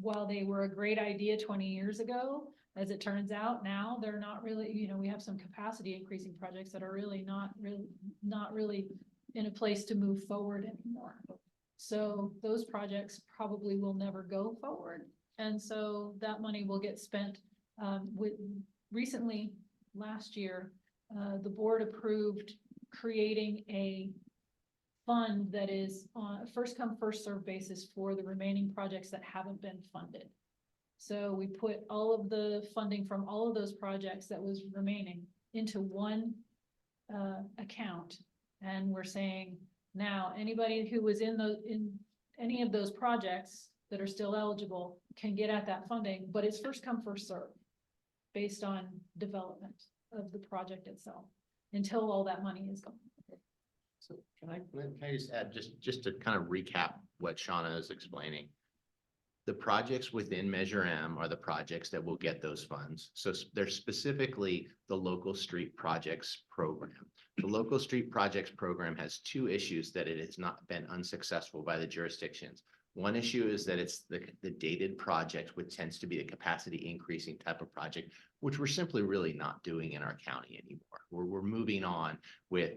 while they were a great idea 20 years ago, as it turns out now, they're not really, we have some capacity increasing projects that are really not really in a place to move forward anymore. So those projects probably will never go forward. And so that money will get spent recently, last year, the board approved creating a fund that is on a first come, first served basis for the remaining projects that haven't been funded. So we put all of the funding from all of those projects that was remaining into one account. And we're saying now anybody who was in any of those projects that are still eligible can get at that funding, but it's first come, first served based on development of the project itself until all that money is gone. So can I just add, just to kind of recap what Shauna is explaining? The projects within Measure M are the projects that will get those funds. So they're specifically the local street projects program. The local street projects program has two issues that it has not been unsuccessful by the jurisdictions. One issue is that it's the dated project, which tends to be a capacity increasing type of project, which we're simply really not doing in our county anymore. We're moving on with,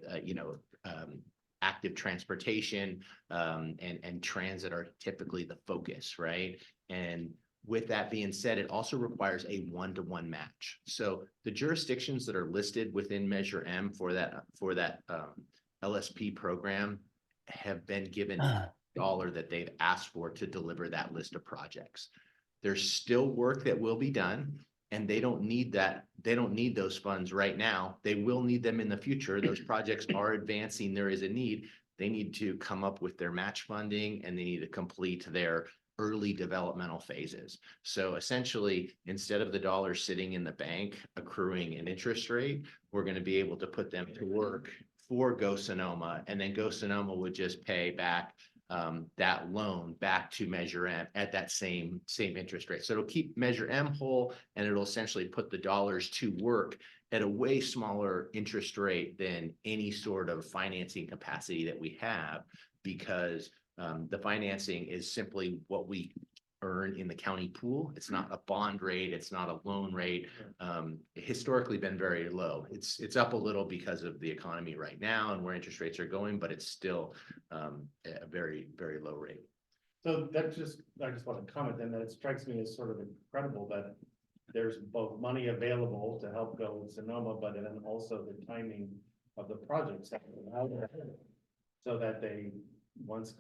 active transportation and transit are typically the focus, right? And with that being said, it also requires a one-to-one match. So the jurisdictions that are listed within Measure M for that LSP program have been given dollar that they've asked for to deliver that list of projects. There's still work that will be done, and they don't need that. They don't need those funds right now. They will need them in the future. Those projects are advancing. There is a need. They need to come up with their match funding, and they need to complete their early developmental phases. So essentially, instead of the dollars sitting in the bank accruing an interest rate, we're going to be able to put them to work for Go Sonoma, and then Go Sonoma would just pay back that loan back to Measure M at that same interest rate. So it'll keep Measure M whole, and it'll essentially put the dollars to work at a way smaller interest rate than any sort of financing capacity that we have, because the financing is simply what we earn in the county pool. It's not a bond rate. It's not a loan rate. Historically been very low. It's up a little because of the economy right now and where interest rates are going, but it's still a very, very low rate. So I just want to comment then that it strikes me as sort of incredible that there's both money available to help Go with Sonoma, but then also the timing of the projects. So that once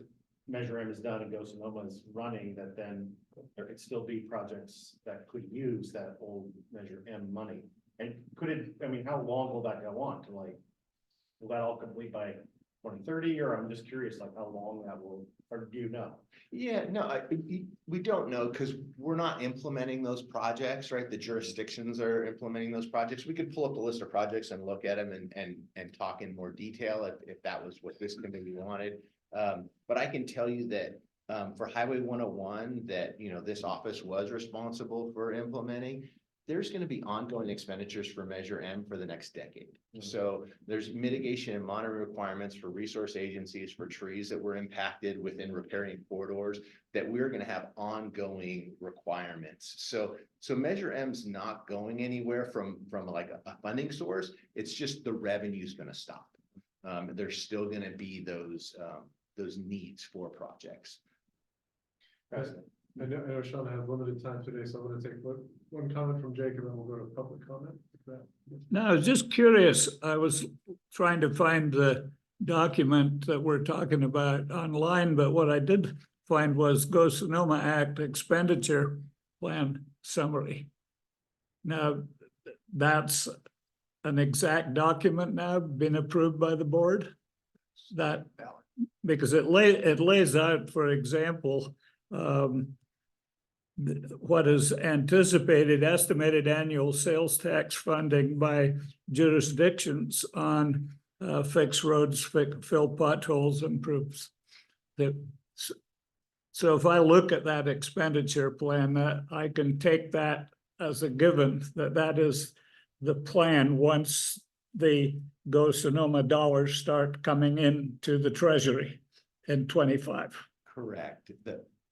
Measure M is done and Go Sonoma is running, that then there could still be projects that could use that old Measure M money. And how long will that go on to will that all complete by 2030, or I'm just curious, like how long that will, or do you know? Yeah, no, we don't know because we're not implementing those projects, right? The jurisdictions are implementing those projects. We could pull up the list of projects and look at them and talk in more detail if that was what this committee wanted. But I can tell you that for Highway 101, that, you know, this office was responsible for implementing. There's going to be ongoing expenditures for Measure M for the next decade. So there's mitigation and monitoring requirements for resource agencies for trees that were impacted within riparian corridors that we're going to have ongoing requirements. So Measure M's not going anywhere from like a funding source. It's just the revenue is going to stop. There's still going to be those needs for projects. I know Sean has limited time today, so I'm going to take one comment from Jake and then we'll go to public comment. No, I was just curious. I was trying to find the document that we're talking about online, but what I did find was Go Sonoma Act expenditure plan summary. Now, that's an exact document now been approved by the board. That because it lays out, for example, what is anticipated estimated annual sales tax funding by jurisdictions on fix roads, fill potholes, improves. So if I look at that expenditure plan, I can take that as a given that is the plan once the Go Sonoma dollars start coming into the treasury in 25. Correct.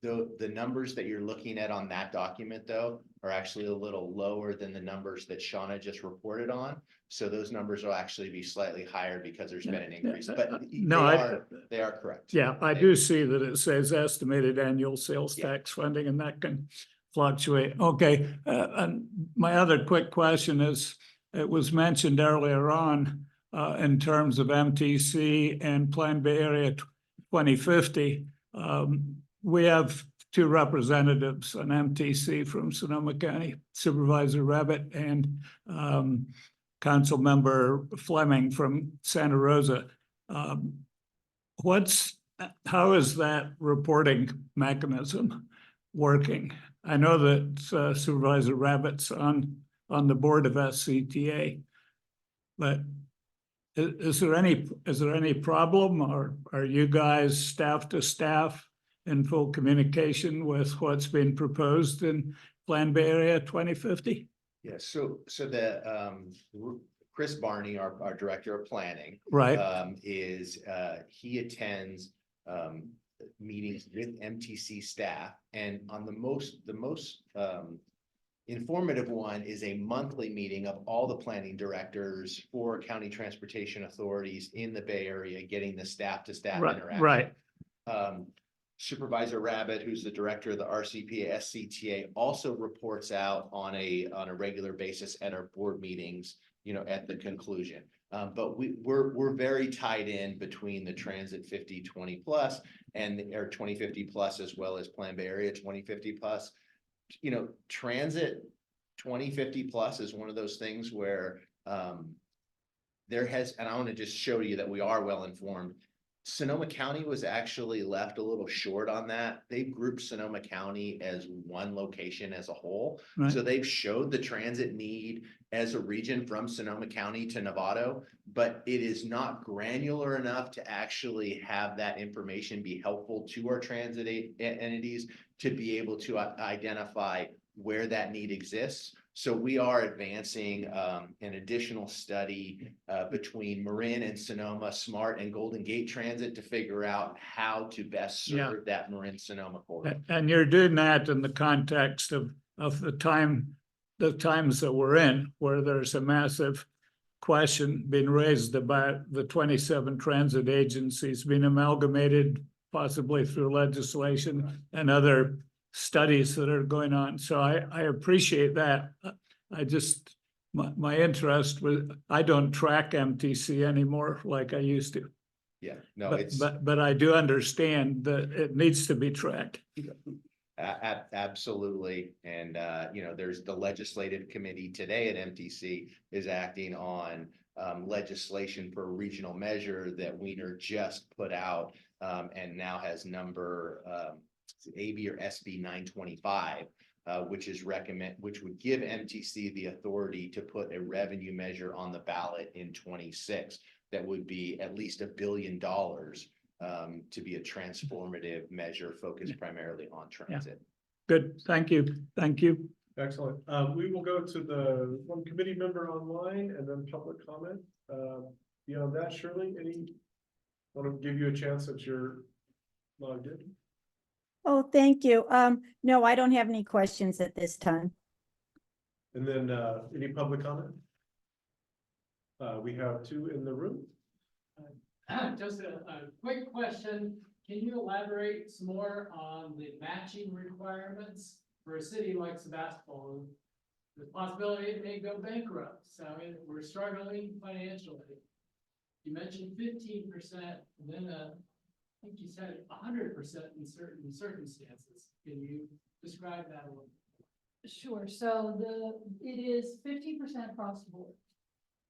The numbers that you're looking at on that document, though, are actually a little lower than the numbers that Shauna just reported on. So those numbers will actually be slightly higher because there's been an increase, but No, they are correct. Yeah, I do see that it says estimated annual sales tax funding, and that can fluctuate. Okay, and my other quick question is, it was mentioned earlier on in terms of MTC and Plan Bay Area 2050. We have two representatives, an MTC from Sonoma County, Supervisor Rabbit, and Council Member Fleming from Santa Rosa. How is that reporting mechanism working? I know that Supervisor Rabbit's on the board of SCTA, but is there any problem, or are you guys staff to staff in full communication with what's been proposed in Plan Bay Area 2050? Yeah, so the Chris Barney, our director of planning, right, he attends meetings with MTC staff, and on the most informative one is a monthly meeting of all the planning directors for county transportation authorities in the Bay Area, getting the staff to staff interaction. Right. Supervisor Rabbit, who's the director of the RCPA SCTA, also reports out on a regular basis at our board meetings, you know, at the conclusion. But we're very tied in between the Transit 50/20 plus and the 2050 plus, as well as Plan Bay Area 2050 plus. You know, Transit 2050 plus is one of those things where there has, and I want to just show you that we are well informed. Sonoma County was actually left a little short on that. They've grouped Sonoma County as one location as a whole. Right. So they've showed the transit need as a region from Sonoma County to Novato, but it is not granular enough to actually have that information be helpful to our transit entities to be able to identify where that need exists. So we are advancing an additional study between Marin and Sonoma, Smart and Golden Gate Transit to figure out how to best serve that Marin Sonoma corridor. And you're doing that in the context of the times that we're in, where there's a massive question being raised about the 27 transit agencies being amalgamated, possibly through legislation and other studies that are going on. So I appreciate that. I just, my interest was, I don't track MTC anymore like I used to. Yeah, no, but I do understand that it needs to be tracked. Absolutely. And, you know, there's the legislative committee today at MTC is acting on legislation for a regional measure that Wiener just put out and now has number AB or SB 925. Which would give MTC the authority to put a revenue measure on the ballot in 26 that would be at least $1 billion to be a transformative measure focused primarily on transit. Good, thank you, thank you. Excellent. We will go to the one committee member online and then public comment. Beyond that, Shirley, want to give you a chance that you're logged in? Oh, thank you. No, I don't have any questions at this time. And then any public comment? We have 2 in the room. Just a quick question. Can you elaborate some more on the matching requirements for a city like Sebastopol? The possibility it may go bankrupt. So I mean, we're struggling financially. You mentioned 15%, and then I think you said 100% in certain circumstances. Can you describe that a little? Sure, so it is 15% across the board.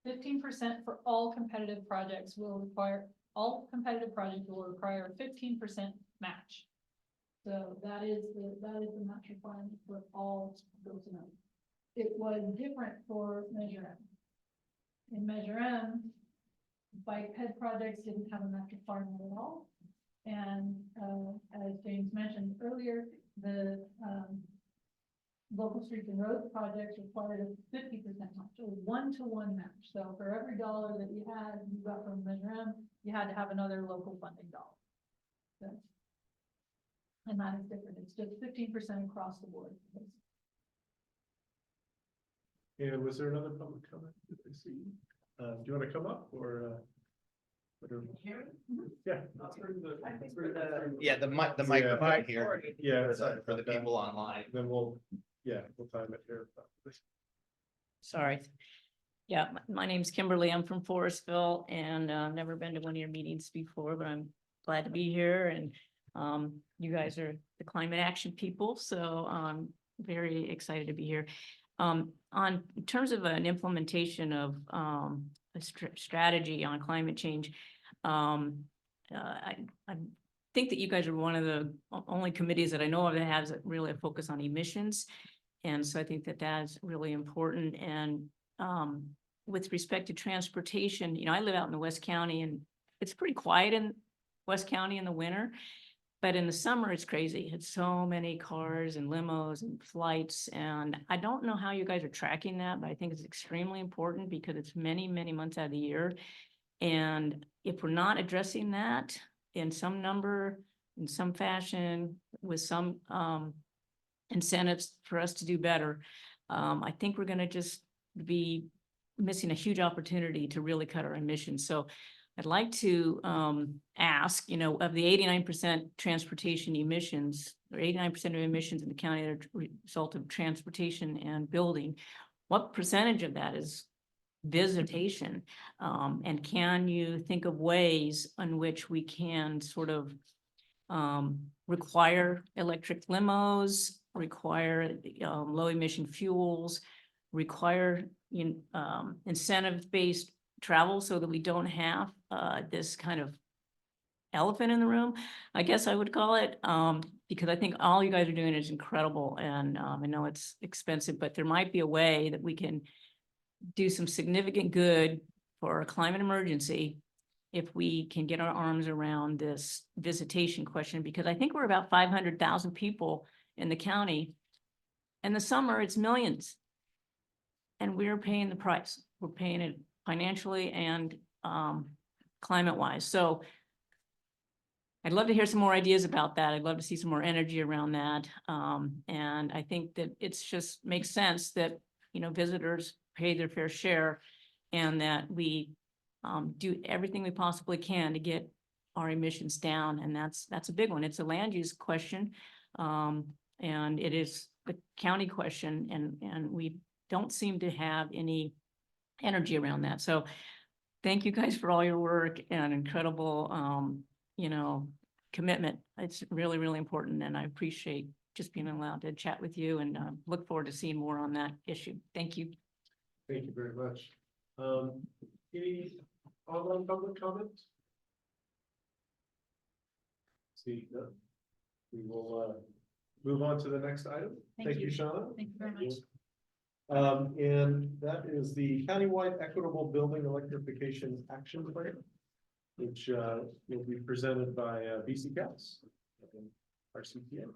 15% for all competitive projects will require, all competitive projects will require a 15% match. So that is the match requirement for all those amounts. It was different for Measure M. In Measure M, bike ped projects didn't have a match requirement at all. And as James mentioned earlier, the local streets and roads projects required a 50% match, or 1-to-1 match. So for every dollar that you got from Measure M, you had to have another local funding dollar. So, and that is different. It's just 15% across the board. And was there another public comment that I see? Do you want to come up or? Yeah. Yeah, the microphone here. Yeah, for the people online. Then we'll time it here. Sorry. Yeah, my name's Kimberly. I'm from Forestville and never been to one of your meetings before, but I'm glad to be here. And you guys are the climate action people, so I'm very excited to be here. In terms of an implementation of a strategy on climate change, I think that you guys are one of the only committees that I know of that has really a focus on emissions. And so I think that that's really important. And with respect to transportation, I live out in the West County and it's pretty quiet in West County in the winter, but in the summer it's crazy. It's so many cars and limos and flights. And I don't know how you guys are tracking that, but I think it's extremely important because it's many, many months out of the year. And if we're not addressing that in some number, in some fashion, with some incentives for us to do better, I think we're going to just be missing a huge opportunity to really cut our emissions. So I'd like to ask, of the 89% transportation emissions, or 89% of emissions in the county that are a result of transportation and building, what percentage of that is visitation? And can you think of ways in which we can sort of require electric limos, require low emission fuels, require incentive-based travel so that we don't have this kind of elephant in the room, I guess I would call it, because I think all you guys are doing is incredible. And I know it's expensive, but there might be a way that we can do some significant good for a climate emergency if we can get our arms around this visitation question, because I think we're about 500,000 people in the county. In the summer, it's millions. And we're paying the price. We're paying it financially and climate-wise. So I'd love to hear some more ideas about that. I'd love to see some more energy around that. And I think that it's just makes sense that, visitors pay their fair share and that we do everything we possibly can to get our emissions down. And that's a big one. It's a land use question. And it is the county question. And we don't seem to have any energy around that. So thank you guys for all your work and incredible, commitment. It's really, really important. And I appreciate just being allowed to chat with you and look forward to seeing more on that issue. Thank you. Thank you very much. Any online public comment? See, no. We will move on to the next item. Thank you, Shauna. Thank you very much. And that is the Countywide Equitable Building Electrification Action Plan, which will be presented by BC CAAC and RCPA.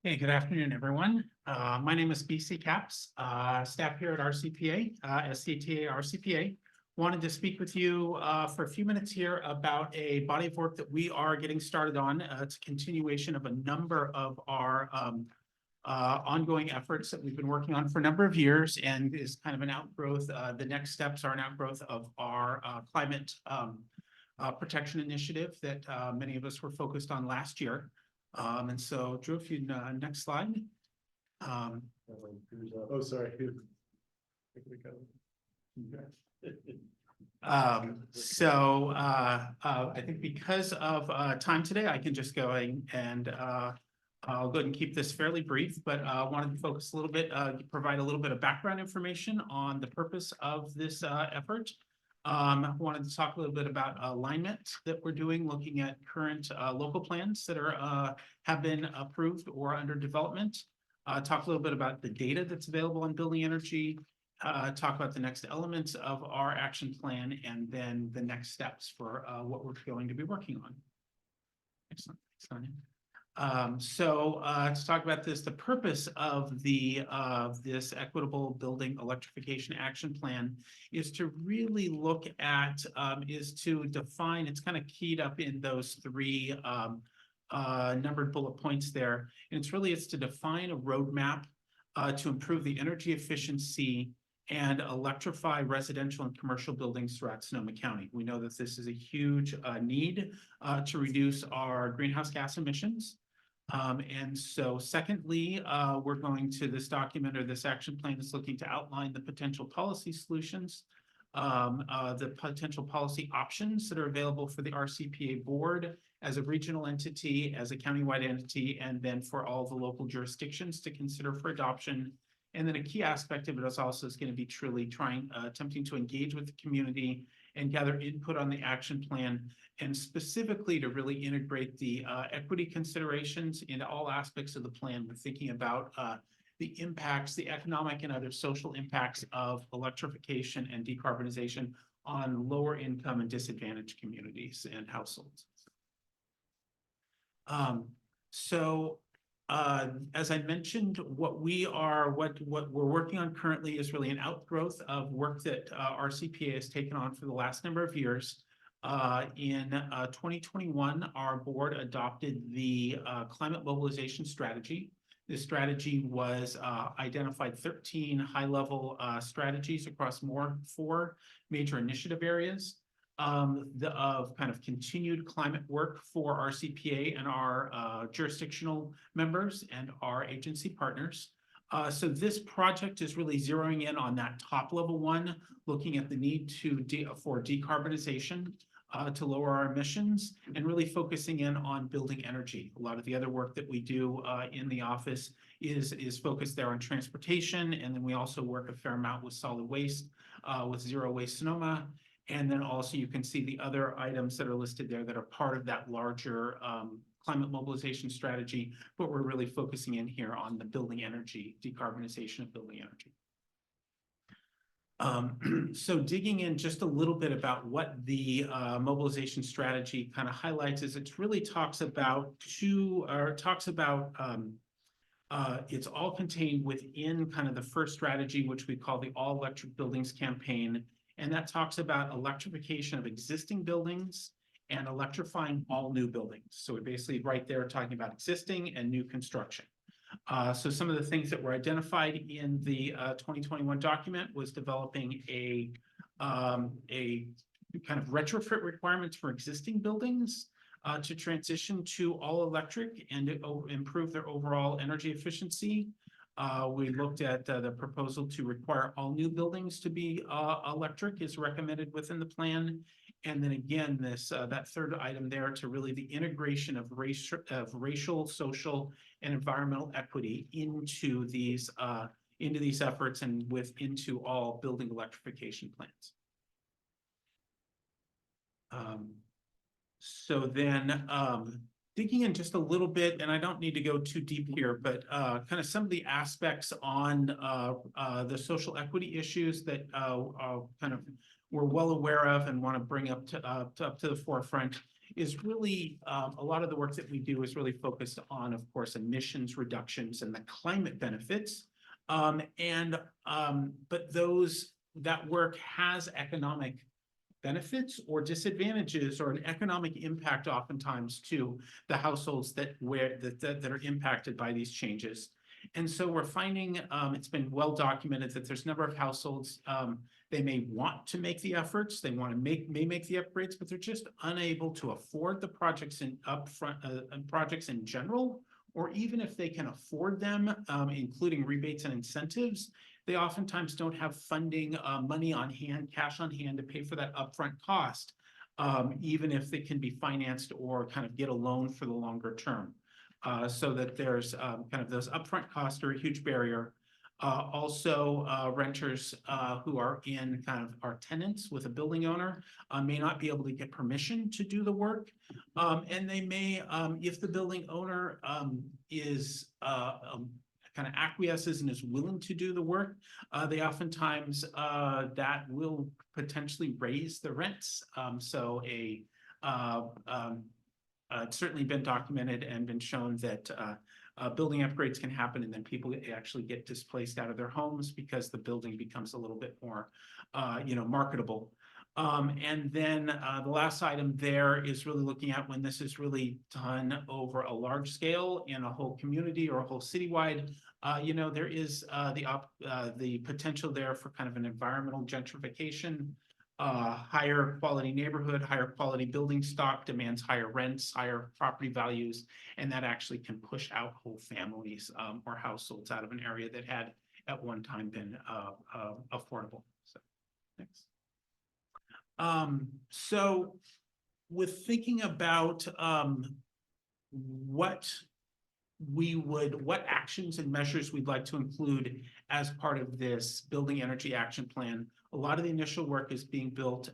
Hey, good afternoon, everyone. My name is BC Caps, staff here at RCPA, SCTA, RCPA. Wanted to speak with you for a few minutes here about a body of work that we are getting started on. It's a continuation of a number of our ongoing efforts that we've been working on for a number of years, and is kind of an outgrowth. The next steps are an outgrowth of our climate protection initiative that many of us were focused on last year. And so, Drew, if you next slide. Oh, sorry. I think because of time today, I can just go and I'll go ahead and keep this fairly brief, but I wanted to focus a little bit, provide a little bit of background information on the purpose of this effort. Wanted to talk a little bit about alignment that we're doing, looking at current local plans that are have been approved or under development. Talk a little bit about the data that's available on building energy. Talk about the next elements of our action plan, and then the next steps for what we're going to be working on. Excellent. To talk about this, the purpose of this Equitable Building Electrification Action Plan is to really look at, is to define, it's kind of keyed up in those three numbered bullet points there. And it's to define a roadmap to improve the energy efficiency and electrify residential and commercial buildings throughout Sonoma County. We know that this is a huge need to reduce our greenhouse gas emissions. And so secondly, we're going to this document, or this action plan is looking to outline the potential policy solutions, the potential policy options that are available for the RCPA board as a regional entity, as a countywide entity, and then for all the local jurisdictions to consider for adoption. And then a key aspect of it is also going to be truly attempting to engage with the community and gather input on the action plan, and specifically to really integrate the equity considerations into all aspects of the plan. We're thinking about the impacts, the economic and other social impacts of electrification and decarbonization on lower income and disadvantaged communities and households. As I mentioned, what we're working on currently is really an outgrowth of work that RCPA has taken on for the last number of years. In 2021, our board adopted the climate mobilization strategy. This strategy was identified 13 high-level strategies across four major initiative areas of kind of continued climate work for RCPA and our jurisdictional members and our agency partners. So this project is really zeroing in on that top level one, looking at the need for decarbonization to lower our emissions, and really focusing in on building energy. A lot of the other work that we do in the office is focused there on transportation, and then we also work a fair amount with solid waste, with Zero Waste Sonoma. And then also you can see the other items that are listed there that are part of that larger climate mobilization strategy, but we're really focusing in here on the building energy, decarbonization of building energy. So digging in just a little bit about what the mobilization strategy kind of highlights is it really talks about it's all contained within kind of the first strategy, which we call the All Electric Buildings Campaign. And that talks about electrification of existing buildings and electrifying all new buildings. So we're basically right there talking about existing and new construction. So some of the things that were identified in the 2021 document was developing a kind of retrofit requirements for existing buildings to transition to all electric and to improve their overall energy efficiency. We looked at the proposal to require all new buildings to be electric is recommended within the plan. And then again, this that third item there to really the integration of racial, social, and environmental equity into these efforts and into all building electrification plans. So then digging in just a little bit, and I don't need to go too deep here, but kind of some of the aspects on the social equity issues that kind of we're well aware of and want to bring up to the forefront is really a lot of the work that we do is really focused on, of course, emissions reductions and the climate benefits. But that work has economic benefits or disadvantages or an economic impact oftentimes to the households that are impacted by these changes. And so we're finding it's been well documented that there's a number of households they may want to make the efforts, they want to make the upgrades, but they're just unable to afford the projects in upfront projects in general, or even if they can afford them, including rebates and incentives, they oftentimes don't have funding, money on hand, cash on hand to pay for that upfront cost, even if they can be financed or kind of get a loan for the longer term. So that there's kind of those upfront costs are a huge barrier. Also, renters who are in kind of our tenants with a building owner may not be able to get permission to do the work. And they may, if the building owner is kind of acquiesces and is willing to do the work, they oftentimes that will potentially raise the rents. It's certainly been documented and been shown that building upgrades can happen and then people actually get displaced out of their homes because the building becomes a little bit more, marketable. And then the last item there is really looking at when this is really done over a large scale in a whole community or a whole citywide, there is the potential there for kind of an environmental gentrification. Higher quality neighborhood, higher quality building stock demands higher rents, higher property values, and that actually can push out whole families or households out of an area that had at one time been affordable. So, thanks. So with thinking about what actions and measures we'd like to include as part of this building energy action plan, a lot of the initial work is being built,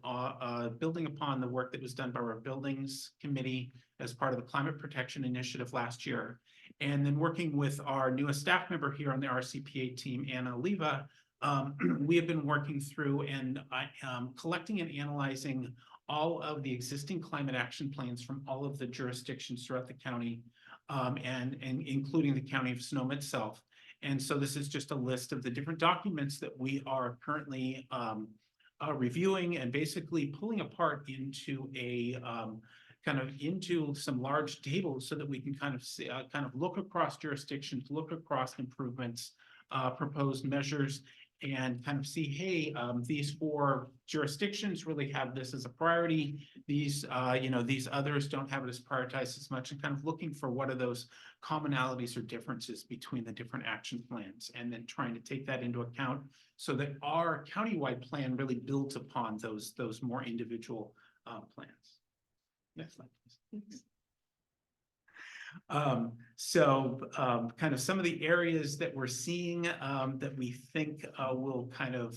building upon the work that was done by our buildings committee as part of the climate protection initiative last year. And then working with our newest staff member here on the RCPA team, Anna Oliva, we have been working through and collecting and analyzing all of the existing climate action plans from all of the jurisdictions throughout the county, and including the county of Sonoma itself. And so this is just a list of the different documents that we are currently reviewing and basically pulling apart into a into some large tables so that we can kind of see, look across jurisdictions, look across improvements, proposed measures, and kind of see, hey, these 4 jurisdictions really have this as a priority. These, these others don't have it as prioritized as much, and kind of looking for what are those commonalities or differences between the different action plans, and then trying to take that into account so that our countywide plan really builds upon those more individual plans. Next slide, please. Kind of some of the areas that we're seeing that we think will kind of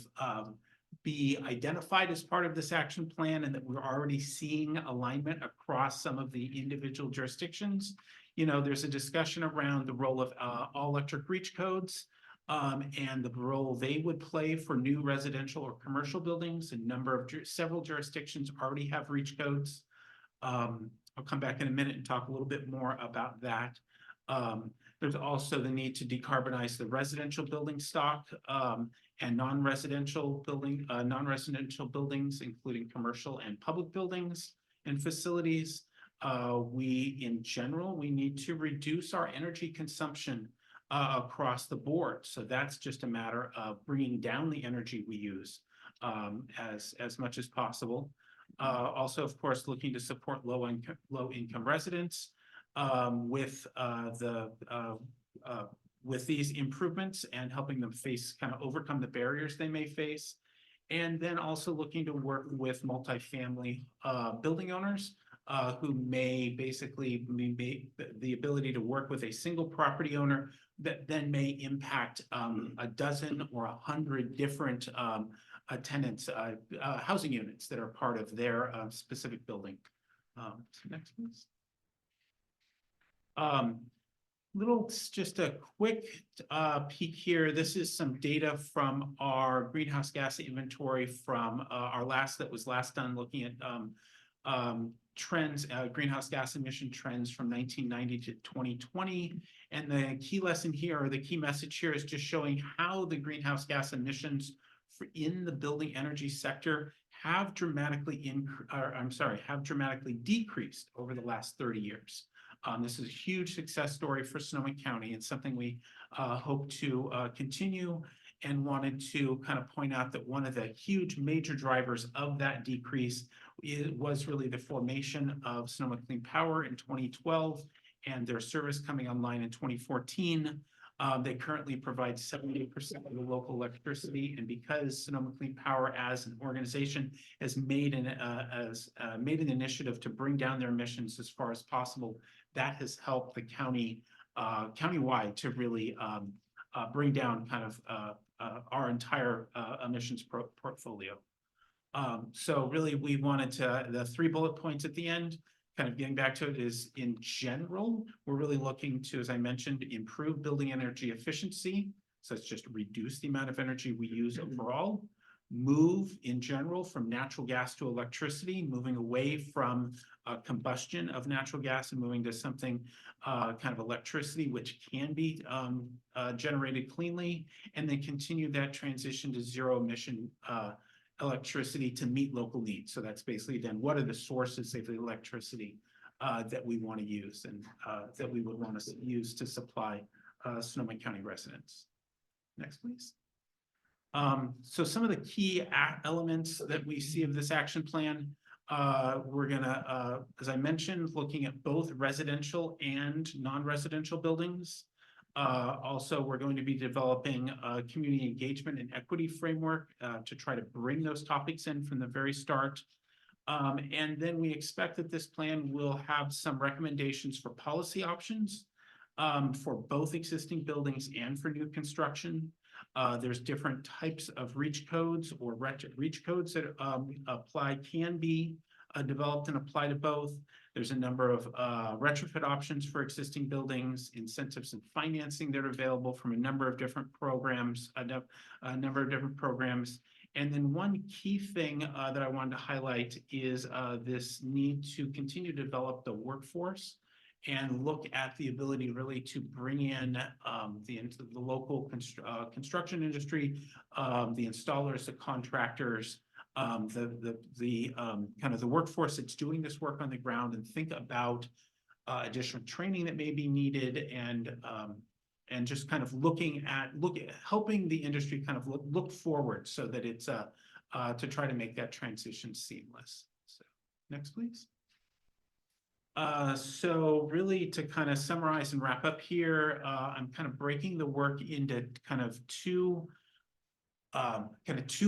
be identified as part of this action plan, and that we're already seeing alignment across some of the individual jurisdictions. There's a discussion around the role of all electric reach codes and the role they would play for new residential or commercial buildings. Several jurisdictions already have reach codes. I'll come back in a minute and talk a little bit more about that. There's also the need to decarbonize the residential building stock and non-residential buildings, including commercial and public buildings and facilities. In general, we need to reduce our energy consumption across the board. So that's just a matter of bringing down the energy we use as much as possible. Also, of course, looking to support low income residents with the with these improvements and helping them kind of overcome the barriers they may face. And then also looking to work with multifamily building owners who may basically the ability to work with a single property owner that then may impact a dozen or 100 different tenants, housing units that are part of their specific building. Next, please. Just a quick peek here. This is some data from our greenhouse gas inventory from our that was last done looking at trends, greenhouse gas emission trends from 1990 to 2020. And the key lesson here, or the key message here, is just showing how the greenhouse gas emissions in the building energy sector have dramatically decreased over the last 30 years. This is a huge success story for Sonoma County and something we hope to continue, and wanted to kind of point out that one of the huge major drivers of that decrease was really the formation of Sonoma Clean Power in 2012 and their service coming online in 2014. They currently provide 70% of the local electricity, and because Sonoma Clean Power as an organization has made an initiative to bring down their emissions as far as possible, that has helped the county countywide to really bring down kind of our entire emissions portfolio. So really, we wanted to, the 3 bullet points at the end, kind of getting back to it, is in general, we're really looking to, as I mentioned, improve building energy efficiency. So it's just reduce the amount of energy we use overall. Move in general from natural gas to electricity, moving away from combustion of natural gas and moving to something kind of electricity, which can be generated cleanly, and then continue that transition to zero emission electricity to meet local needs. So that's basically then what are the sources of the electricity that we want to use and that we would want to use to supply Sonoma County residents. Next, please. So some of the key elements that we see of this action plan, we're gonna, as I mentioned, looking at both residential and non-residential buildings. Also, we're going to be developing a community engagement and equity framework to try to bring those topics in from the very start. And then we expect that this plan will have some recommendations for policy options for both existing buildings and for new construction. There's different types of reach codes or reach codes that can be developed and apply to both. There's a number of retrofit options for existing buildings, incentives and financing that are available from a number of different programs, And then one key thing that I wanted to highlight is this need to continue to develop the workforce and look at the ability really to bring in the local construction industry, the installers, the contractors, the kind of the workforce that's doing this work on the ground, and think about additional training that may be needed, and just kind of helping the industry kind of look forward so that it's to try to make that transition seamless. So next, please. So really to kind of summarize and wrap up here, I'm kind of breaking the work into kind of two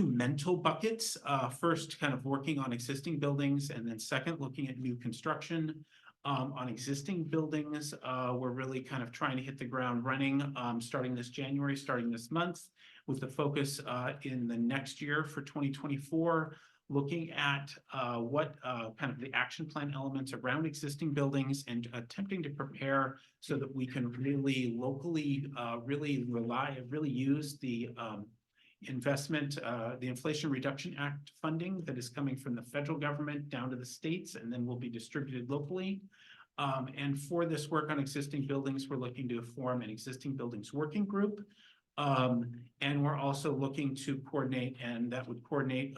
mental buckets. First, kind of working on existing buildings, and then second, looking at new construction. On existing buildings, we're really kind of trying to hit the ground running, starting this January, starting this month, with the focus in the next year for 2024. Looking at what kind of the action plan elements around existing buildings, and attempting to prepare so that we can really locally really use the investment, the Inflation Reduction Act funding that is coming from the federal government down to the states and then will be distributed locally. And for this work on existing buildings, we're looking to form an existing buildings working group. And we're also looking to coordinate, and that would coordinate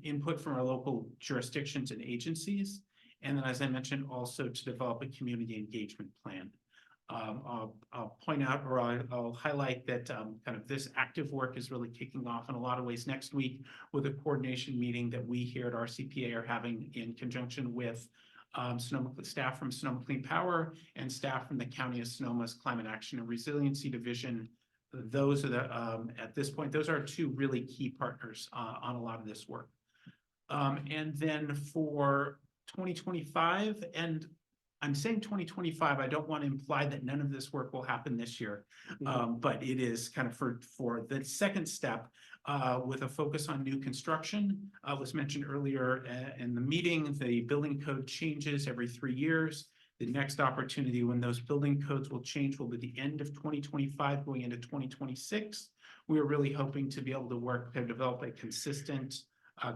input from our local jurisdictions and agencies. And then, as I mentioned, also to develop a community engagement plan. I'll point out, or I'll highlight that kind of this active work is really kicking off in a lot of ways next week with a coordination meeting that we here at RCPA are having in conjunction with staff from Sonoma Clean Power and staff from the County of Sonoma's Climate Action and Resiliency Division. Those are at this point, those are our two really key partners on a lot of this work. And then for 2025, and I'm saying 2025, I don't want to imply that none of this work will happen this year, but it is kind of for the second step with a focus on new construction. Was mentioned earlier in the meeting, the building code changes every 3 years. The next opportunity when those building codes will change will be the end of 2025 going into 2026. We are really hoping to be able to work to develop a consistent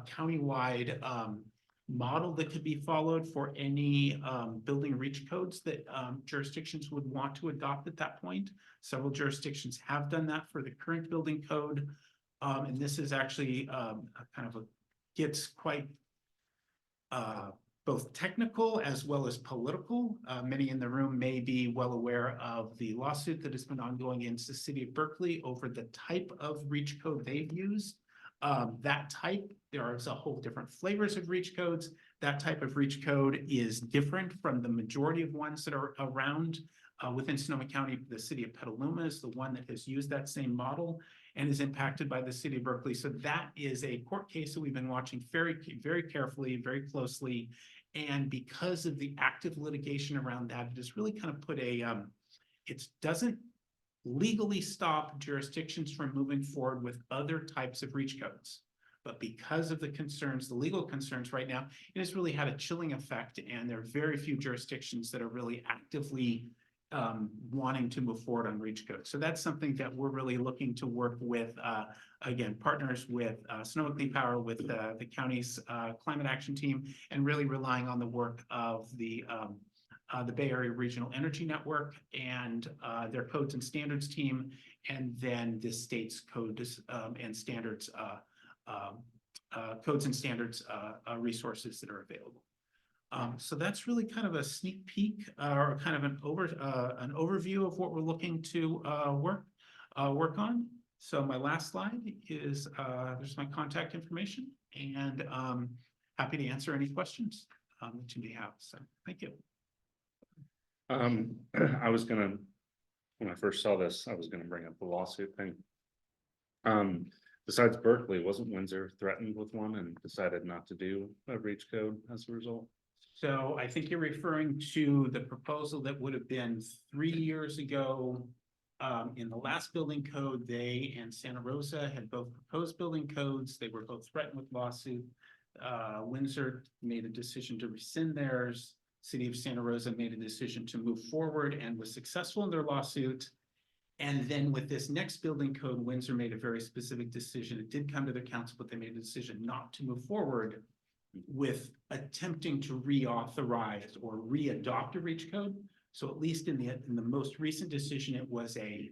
countywide model that could be followed for any building reach codes that jurisdictions would want to adopt at that point. Several jurisdictions have done that for the current building code. And this is actually gets quite both technical as well as political. Many in the room may be well aware of the lawsuit that has been ongoing against the city of Berkeley over the type of reach code they've used. That type, there are a whole different flavors of reach codes. That type of reach code is different from the majority of ones that are around within Sonoma County. The city of Petaluma is the one that has used that same model and is impacted by the city of Berkeley. So that is a court case that we've been watching very, very carefully, very closely. And because of the active litigation around that, it has really kind of put it doesn't legally stop jurisdictions from moving forward with other types of reach codes. But because of the concerns, the legal concerns right now, it has really had a chilling effect. And there are very few jurisdictions that are really actively wanting to move forward on reach codes. So that's something that we're really looking to work with, again, partners with Sonoma Clean Power, with the county's climate action team, and really relying on the work of the Bay Area Regional Energy Network and their codes and standards team, and then the state's codes and standards resources that are available. So that's really kind of a sneak peek or kind of an overview of what we're looking to work on. So my last slide is there's my contact information, and happy to answer any questions that you may have. So thank you. I was gonna, when I first saw this, I was gonna bring up the lawsuit thing. Besides Berkeley, wasn't Windsor threatened with one and decided not to do a reach code as a result? So I think you're referring to the proposal that would have been 3 years ago. In the last building code, they and Santa Rosa had both proposed building codes. They were both threatened with lawsuit. Windsor made a decision to rescind theirs. City of Santa Rosa made a decision to move forward and was successful in their lawsuit. And then with this next building code, Windsor made a very specific decision. It did come to their council, but they made a decision not to move forward with attempting to reauthorize or readopt a reach code. So at least in the most recent decision, it was a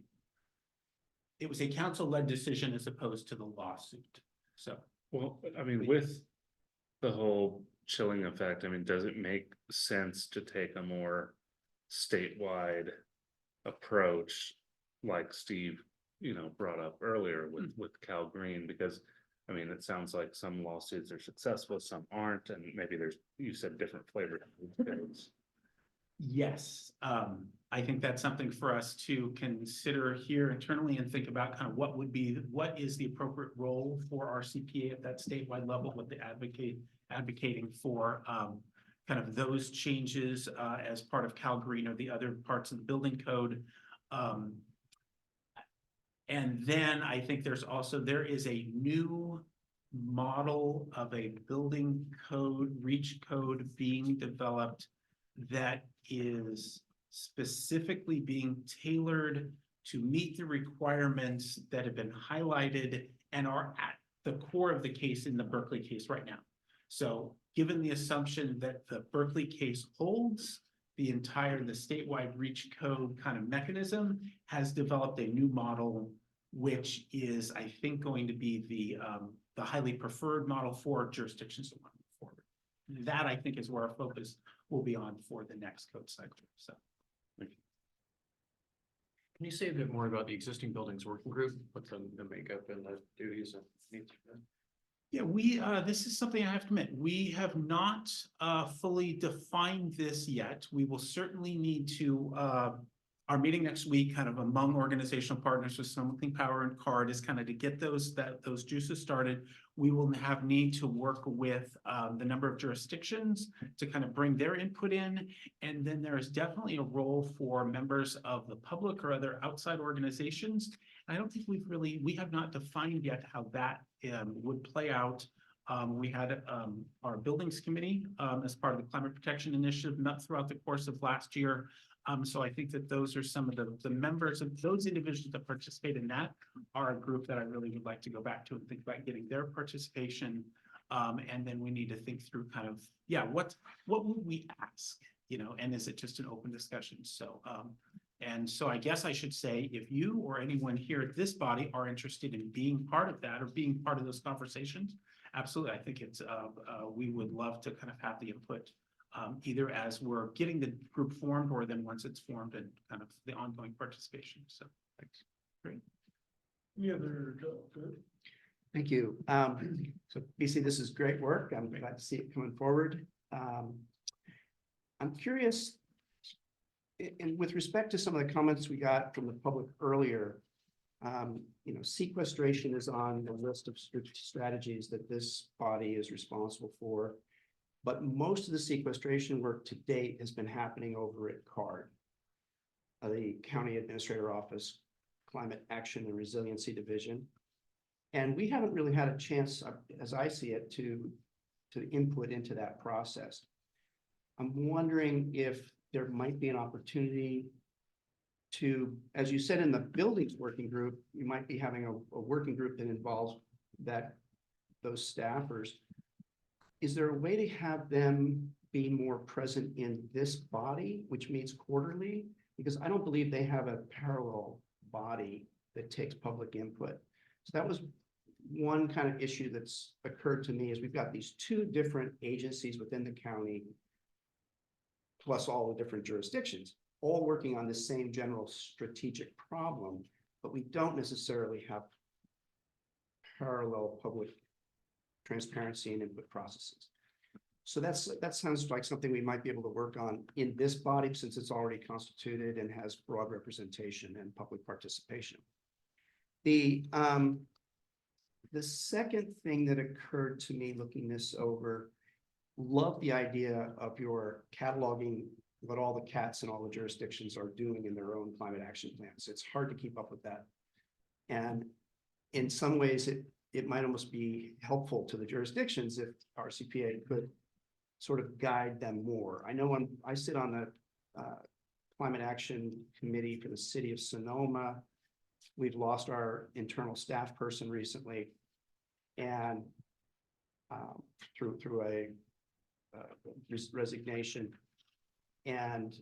council-led decision as opposed to the lawsuit. So, well, I mean, with the whole chilling effect, I mean, does it make sense to take a more statewide approach like Steve, brought up earlier with Cal Green? Because I mean, it sounds like some lawsuits are successful, some aren't, and maybe you said different flavors. Yes, I think that's something for us to consider here internally and think about kind of what is the appropriate role for RCPA at that statewide level, what the advocating for kind of those changes as part of Cal Green or the other parts of the building code. And then I think there is a new model of a building code, reach code being developed that is specifically being tailored to meet the requirements that have been highlighted and are at the core of the case in the Berkeley case right now. So given the assumption that the Berkeley case holds, the statewide reach code kind of mechanism has developed a new model, which is, I think, going to be the highly preferred model for jurisdictions that want to move forward. That, I think, is where our focus will be on for the next code cycle. So, can you say a bit more about the existing buildings working group? What's the makeup and the duties and needs? Yeah, this is something I have to admit, we have not fully defined this yet. We will certainly need to, our meeting next week, kind of among organizational partners with Sonoma Clean Power and CARD, is kind of to get those juices started. We will need to work with the number of jurisdictions to kind of bring their input in. And then there is definitely a role for members of the public or other outside organizations. I don't think we have not defined yet how that would play out. We had our buildings committee as part of the climate protection initiative met throughout the course of last year. So I think that those are some of the members of those individuals that participate in that are a group that I really would like to go back to and think about getting their participation. And then we need to think through kind of, yeah, what would we ask, you know, and is it just an open discussion? So, and so I guess I should say, if you or anyone here at this body are interested in being part of that or being part of those conversations, absolutely. I think it's, we would love to kind of have the input either as we're getting the group formed or then once it's formed and kind of the ongoing participation. So thanks. Great. Any other, good? Thank you. So BC, this is great work. I'm glad to see it coming forward. I'm curious, and with respect to some of the comments we got from the public earlier, you know, sequestration is on the list of strategies that this body is responsible for, but most of the sequestration work to date has been happening over at CARD, the County Administrator Office, Climate Action and Resiliency Division. And we haven't really had a chance, as I see it, to input into that process. I'm wondering if there might be an opportunity to, as you said in the buildings working group, you might be having a working group that involves those staffers. Is there a way to have them be more present in this body, which meets quarterly? Because I don't believe they have a parallel body that takes public input. So that was one kind of issue that's occurred to me, is we've got these two different agencies within the county, plus all the different jurisdictions, all working on the same general strategic problem, but we don't necessarily have parallel public transparency and input processes. So that sounds like something we might be able to work on in this body, since it's already constituted and has broad representation and public participation. The second thing that occurred to me looking this over, love the idea of your cataloging what all the CATs and all the jurisdictions are doing in their own climate action plans. It's hard to keep up with that. And in some ways, it might almost be helpful to the jurisdictions if RCPA could sort of guide them more. I know when I sit on the climate action committee for the city of Sonoma, we've lost our internal staff person recently, and through a resignation, and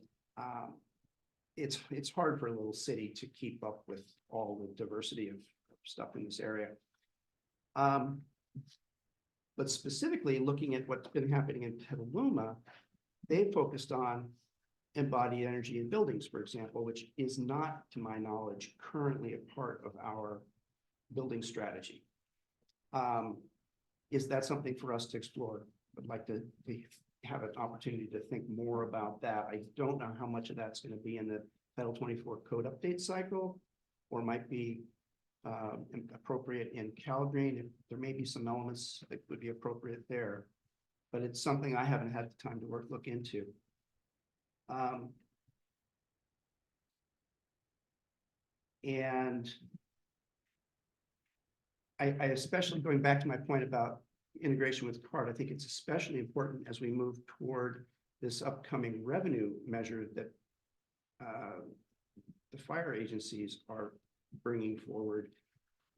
it's hard for a little city to keep up with all the diversity of stuff in this area. But specifically looking at what's been happening in Petaluma, they focused on embodied energy in buildings, for example, which is not, to my knowledge, currently a part of our building strategy. Is that something for us to explore? I'd like to have an opportunity to think more about that. I don't know how much of that's going to be in the Title 24 code update cycle, or might be appropriate in CalGreen. There may be some elements that would be appropriate there, but it's something I haven't had the time to look into. And I especially, going back to my point about integration with CARD, I think it's especially important as we move toward this upcoming revenue measure that the fire agencies are bringing forward.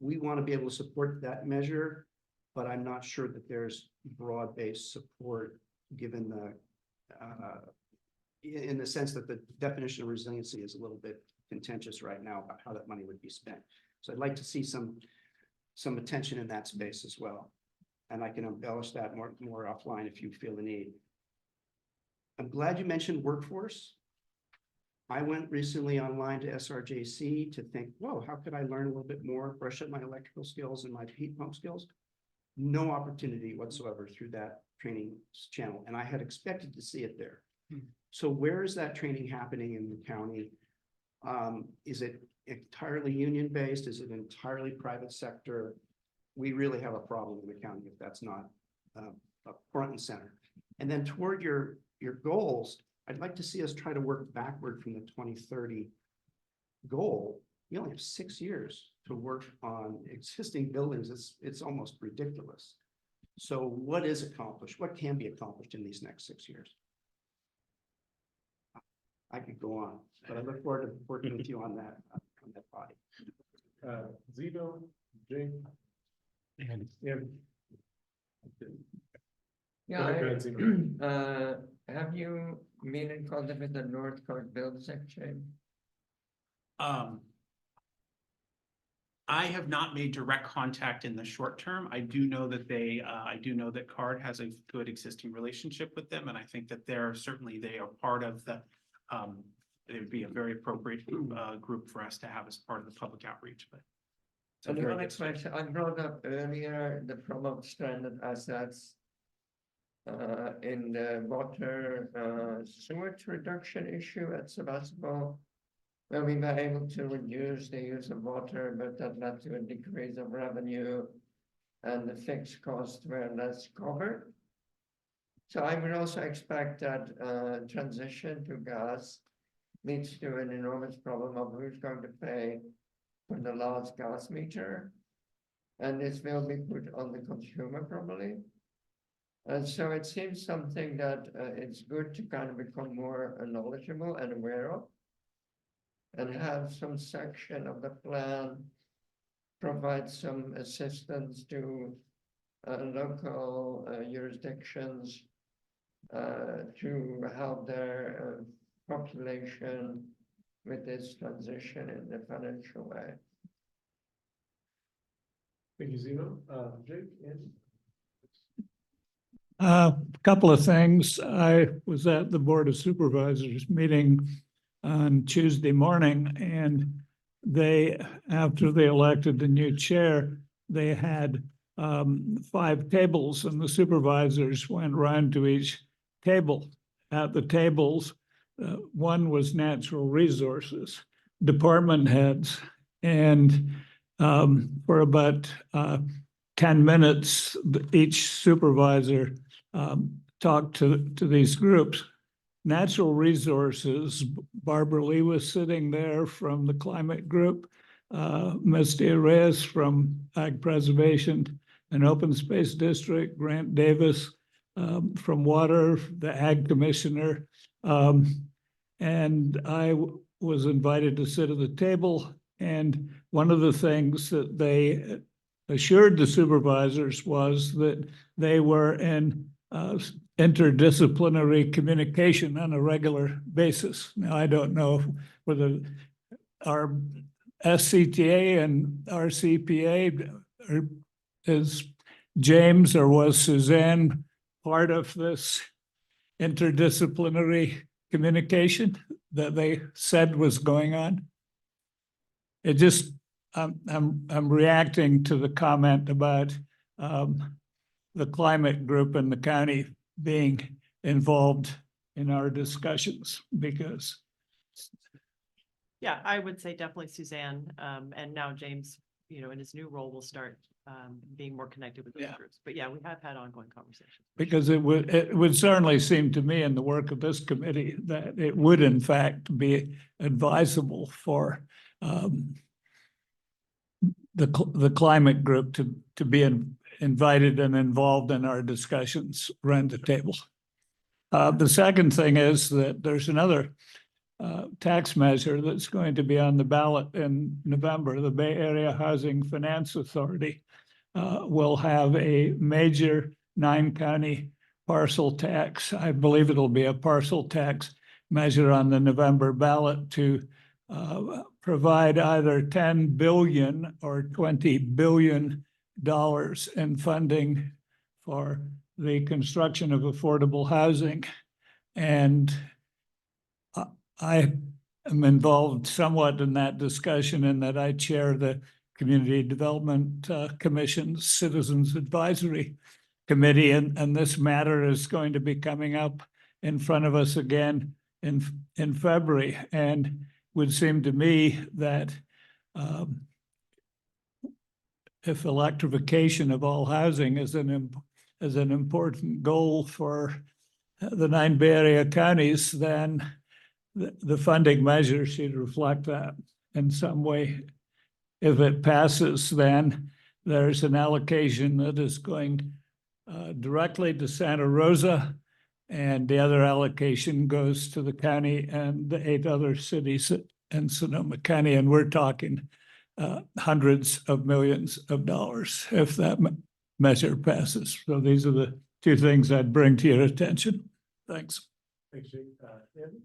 We want to be able to support that measure, but I'm not sure that there's broad-based support given the in the sense that the definition of resiliency is a little bit contentious right now about how that money would be spent. So I'd like to see some attention in that space as well. And I can embellish that more offline if you feel the need. I'm glad you mentioned workforce. I went recently online to SRJC to think, whoa, how could I learn a little bit more, brush up my electrical skills and my heat pump skills? no opportunity whatsoever through that training channel, and I had expected to see it there. So where is that training happening in the county? Is it entirely union-based? Is it entirely private sector? We really have a problem in the county if that's not up front and center. And then toward your goals, I'd like to see us try to work backward from the 2030 goal. We only have 6 years to work on existing buildings. It's almost ridiculous. So what is accomplished? What can be accomplished in these next 6 years? I could go on, but I look forward to working with you on that body. Zito, Jake. And. Yeah, have you been in contact with the North Coast Builders Exchange? I have not made direct contact in the short term. I do know that I do know that CARD has a good existing relationship with them, and I think that they are part of the, it would be a very appropriate group for us to have as part of the public outreach, but. And the other question, I brought up earlier the problem of stranded assets in the water sewage reduction issue at Sebastopol, where we were able to reduce the use of water, but that led to a decrease of revenue and the fixed costs were less covered. So I would also expect that transition to gas leads to an enormous problem of who's going to pay for the last gas meter. And this will be put on the consumer probably. And so it seems something that it's good to kind of become more knowledgeable and aware of, and have some section of the plan provide some assistance to local jurisdictions to help their population with this transition in a financial way. Thank you, Zeno. Jake, Andy? A couple of things. I was at the Board of Supervisors meeting on Tuesday morning, and they, after they elected the new chair, they had 5 tables, and the supervisors went around to each table. At the tables, one was natural resources, department heads, and for about 10 minutes, each supervisor talked to these groups. Natural resources, Barbara Lee was sitting there from the climate group, Misty Reyes from Ag Preservation and Open Space District, Grant Davis from Water, the Ag Commissioner, and I was invited to sit at the table. And one of the things that they assured the supervisors was that they were in interdisciplinary communication on a regular basis. Now, I don't know whether our SCTA and RCPA is James or was Suzanne part of this interdisciplinary communication that they said was going on. It just, I'm reacting to the comment about the climate group in the county being involved in our discussions, because. Yeah, I would say definitely Suzanne, and now James, in his new role will start being more connected with those groups. But yeah, we have had ongoing conversations. Because it would certainly seem to me in the work of this committee that it would in fact be advisable for the climate group to be invited and involved in our discussions around the table. The second thing is that there's another tax measure that's going to be on the ballot in November. The Bay Area Housing Finance Authority will have a major 9-county parcel tax. I believe it'll be a parcel tax measure on the November ballot to provide either $10 billion or $20 billion in funding for the construction of affordable housing. And I am involved somewhat in that discussion in that I chair the Community Development Commission Citizens Advisory Committee, and this matter is going to be coming up in front of us again in February, and would seem to me that if electrification of all housing is an important goal for the 9 Bay Area counties, then the funding measure should reflect that in some way. If it passes, then there's an allocation that is going directly to Santa Rosa, and the other allocation goes to the county and the 8 other cities in Sonoma County, and we're talking hundreds of millions of dollars if that measure passes. So these are the 2 things I'd bring to your attention. Thanks. Thanks, Jake. Andy?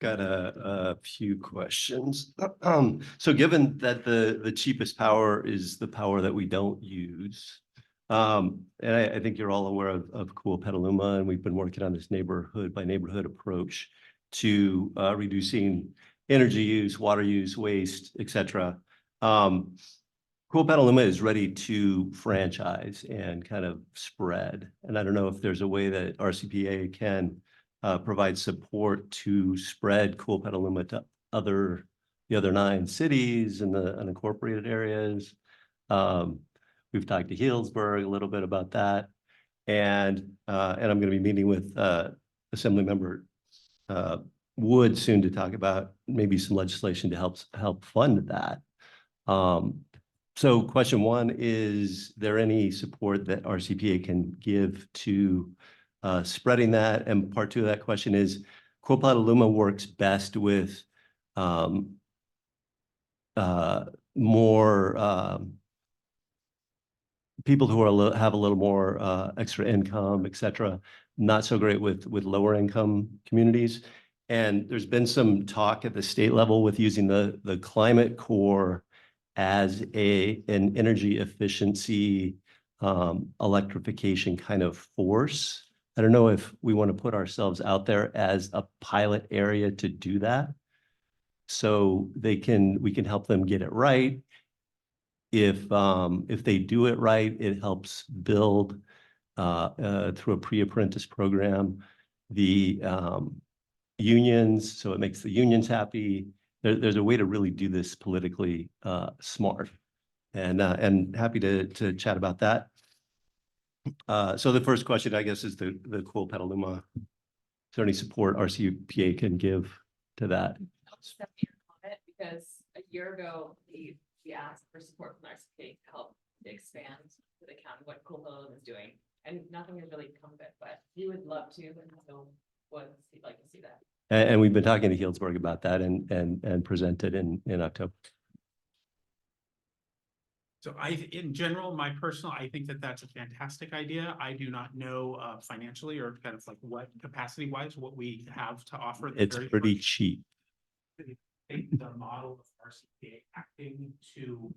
Got a few questions. So given that the cheapest power is the power that we don't use, and I think you're all aware of Cool Petaluma, and we've been working on this neighborhood by neighborhood approach to reducing energy use, water use, waste, etc. Cool Petaluma is ready to franchise and kind of spread. And I don't know if there's a way that RCPA can provide support to spread Cool Petaluma to the other 9 cities and the unincorporated areas. We've talked to Healdsburg a little bit about that, and I'm going to be meeting with Assemblymember Wood soon to talk about maybe some legislation to help fund that. So question 1, is there any support that RCPA can give to spreading that? And part 2 of that question is, Cool Petaluma works best with more people who are have a little more extra income, etc. Not so great with lower income communities. And there's been some talk at the state level with using the Climate Corps as an energy efficiency electrification kind of force. I don't know if we want to put ourselves out there as a pilot area to do that, so we can help them get it right. If they do it right, it helps build through a pre-apprentice program the unions, so it makes the unions happy. There's a way to really do this politically smart, and happy to chat about that. So the first question, I guess, is the Cool Petaluma. Is there any support RCPA can give to that? I'll just step in on it, because a year ago, we asked for support from RCPA to help expand to the county what Cool Petaluma is doing, and nothing has really come of it, but we would love to, and so would like to see that. And we've been talking to Healdsburg about that and presented in October. So in general, I think that that's a fantastic idea. I do not know financially or kind of like what capacity wise, what we have to offer. It's pretty cheap. Take the model of RCPA acting to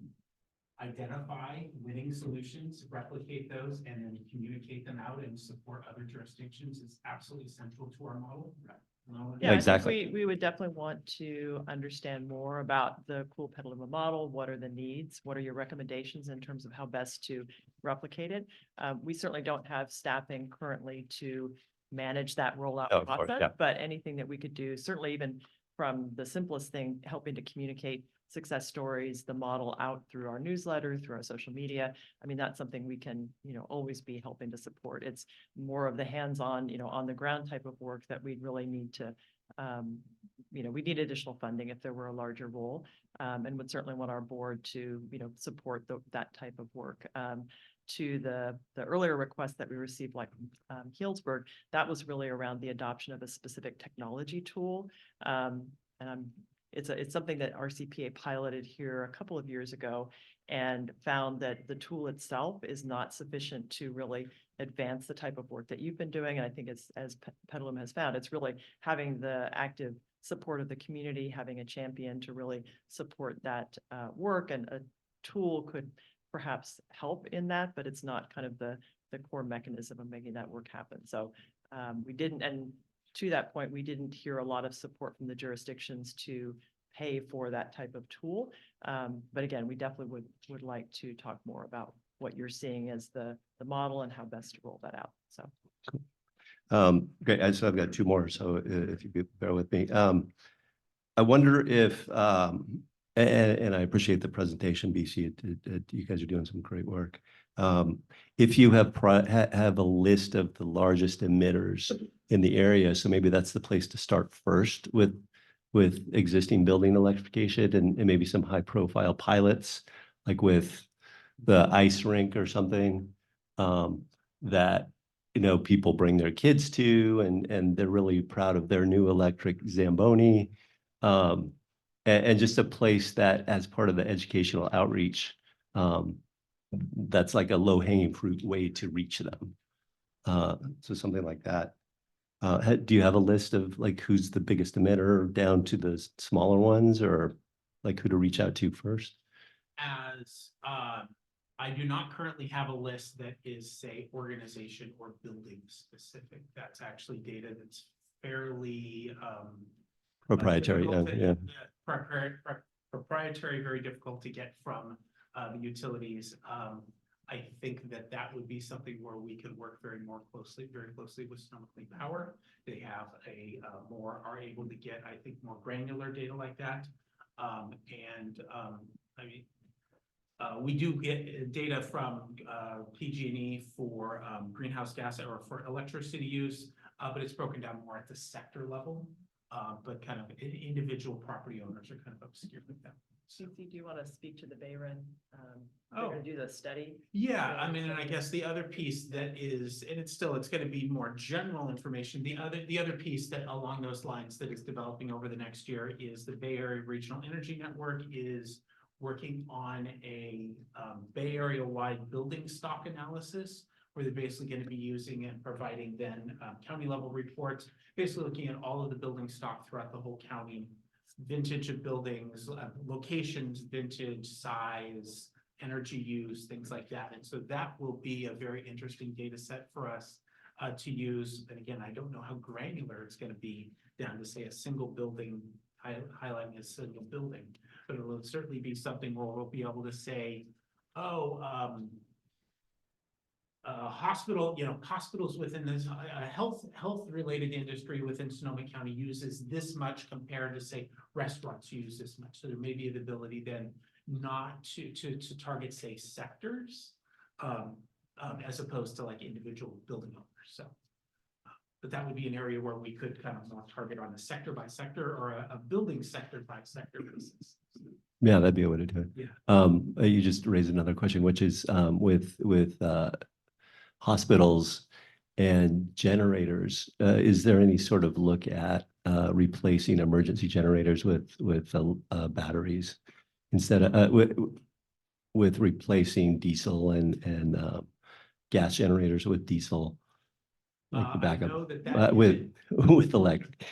identify winning solutions, replicate those, and then communicate them out and support other jurisdictions is absolutely central to our model. Yeah, exactly. I think we would definitely want to understand more about the Cool Petaluma model. What are the needs? What are your recommendations in terms of how best to replicate it? We certainly don't have staffing currently to manage that rollout Oh, of course, process, yeah. but anything that we could do, certainly even from the simplest thing, helping to communicate success stories, the model out through our newsletter, through our social media. I mean, that's something we can, always be helping to support. It's more of the hands-on, on the ground type of work that we'd really need to, we need additional funding if there were a larger role, and would certainly want our board to, support that type of work. To the earlier request that we received, like Healdsburg, that was really around the adoption of a specific technology tool. It's something that RCPA piloted here a couple of years ago and found that the tool itself is not sufficient to really advance the type of work that you've been doing. And I think as Petaluma has found, it's really having the active support of the community, having a champion to really support that work, and a tool could perhaps help in that, but it's not kind of the core mechanism of making that work happen. So we didn't, and to that point, we didn't hear a lot of support from the jurisdictions to pay for that type of tool. But again, we definitely would like to talk more about what you're seeing as the model and how best to roll that out. So. Great. So I've got two more. So if you could bear with me. I wonder if, and I appreciate the presentation, BC. You guys are doing some great work. If you have a list of the largest emitters in the area, so maybe that's the place to start first with existing building electrification and maybe some high profile pilots, like with the ice rink or something, that people bring their kids to, and they're really proud of their new electric Zamboni, and just a place that, as part of the educational outreach, that's like a low hanging fruit way to reach them. So something like that. Do you have a list of like who's the biggest emitter down to the smaller ones, or like who to reach out to first? As I do not currently have a list that is, say, organization or building specific. That's actually data that's fairly Proprietary, proprietary, very difficult to get from the utilities. I think that would be something where we could work very closely with Sonoma Clean Power. They have are able to get, I think, more granular data like that. We do get data from PG&E for greenhouse gas or for electricity use, but it's broken down more at the sector level. But kind of individual property owners are kind of obscure with that. CC, do you want to speak to the Bayron? Oh. They're going to do the study. Yeah, I mean, and I guess the other piece that is, and it's going to be more general information. The other piece that along those lines that is developing over the next year is the Bay Area Regional Energy Network is working on a Bay Area wide building stock analysis, where they're basically going to be using and providing then county level reports, basically looking at all of the building stock throughout the whole county, vintage of buildings, locations, vintage, size, energy use, things like that. And so that will be a very interesting data set for us to use. And again, I don't know how granular it's going to be down to, say, a single building, highlighting a single building, but it will certainly be something where we'll be able to say, hospitals within this health related industry within Sonoma County uses this much compared to, say, restaurants use this much. So there may be the ability then not to target, say, sectors, as opposed to like individual building owners. So, but that would be an area where we could kind of more target on a sector by sector or a building sector by sector basis. Yeah, that'd be a way to do it. Yeah. You just raised another question, which is with hospitals and generators. Is there any sort of look at replacing emergency generators with batteries instead of with replacing diesel and gas generators with diesel, like the backup with electric?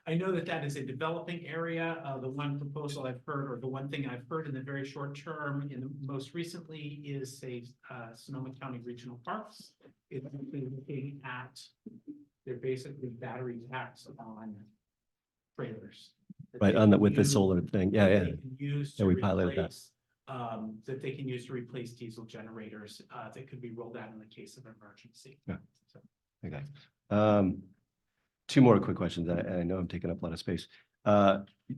I know that is a developing area. The one proposal I've heard, or the one thing I've heard in the very short term, most recently, is say Sonoma County Regional Parks. It's looking at, they're basically battery packs on trailers. Right, with the solar thing. Yeah. We piloted that. That they can use to replace diesel generators that could be rolled out in the case of emergency. Yeah. So. Okay. Two more quick questions. I know I'm taking up a lot of space.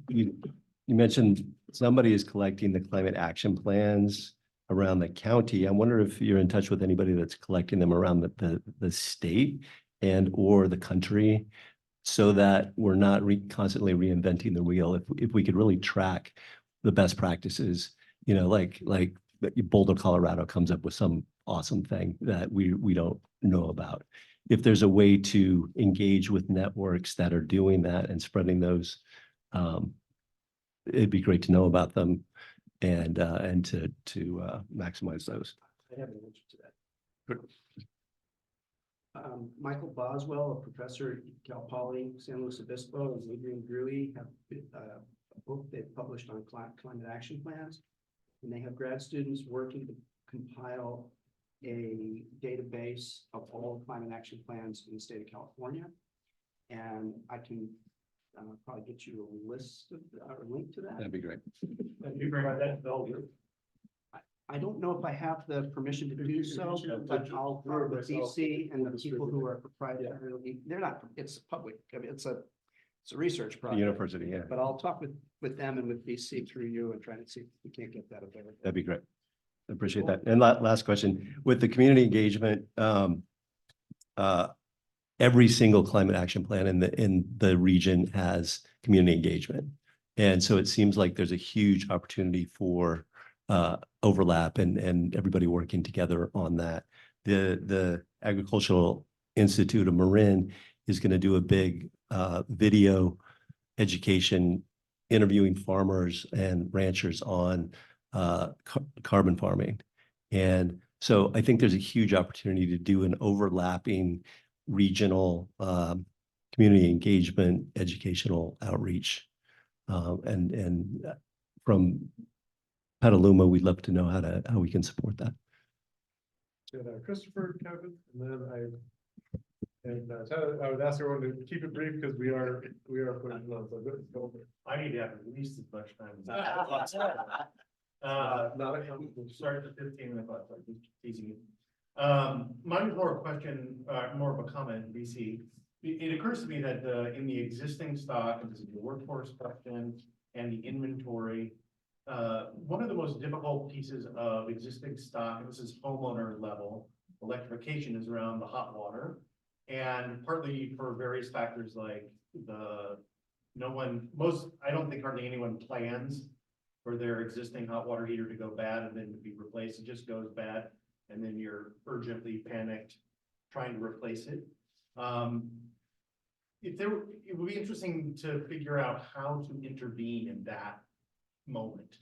You mentioned somebody is collecting the climate action plans around the county. I wonder if you're in touch with anybody that's collecting them around the state and or the country, so that we're not constantly reinventing the wheel. If we could really track the best practices, like Boulder, Colorado comes up with some awesome thing that we don't know about. If there's a way to engage with networks that are doing that and spreading those, it'd be great to know about them and to maximize those. I have an answer to that. Michael Boswell, a professor at Cal Poly, San Luis Obispo, and Adrian Gruey have a book they've published on climate action plans, and they have grad students working to compile a database of all climate action plans in the state of California. And I can I'll probably get you a list of, or a link to that. That'd be great. You provide that development. I don't know if I have the permission to do so, but I'll, the DC and the people who are proprietary, they're not, it's public, I mean, it's a research The project. university, yeah, But I'll talk with them and with BC through you and try to see if we can't get that available. that'd be great. I appreciate that. And last question, with the community engagement, every single climate action plan in the region has community engagement. And so it seems like there's a huge opportunity for overlap and everybody working together on that. The Agricultural Institute of Marin is going to do a big video education interviewing farmers and ranchers on carbon farming. And so I think there's a huge opportunity to do an overlapping regional community engagement, educational outreach. And from Petaluma, we'd love to know how we can support that. Christopher, Kevin, and then Tyler, I would ask everyone to keep it brief because we are putting it on. So let's go. I need to have at least as much time. Not a comment. We'll start at the 15-minute clock. So I'm just teasing you. Mine is more a question, more of a comment, BC. It occurs to me that in the existing stock, and this is the workforce question and the inventory, one of the most difficult pieces of existing stock, and this is homeowner level, electrification, is around the hot water. And partly for various factors like I don't think hardly anyone plans for their existing hot water heater to go bad and then to be replaced. It just goes bad. And then you're urgently panicked trying to replace it. It would be interesting to figure out how to intervene in that moment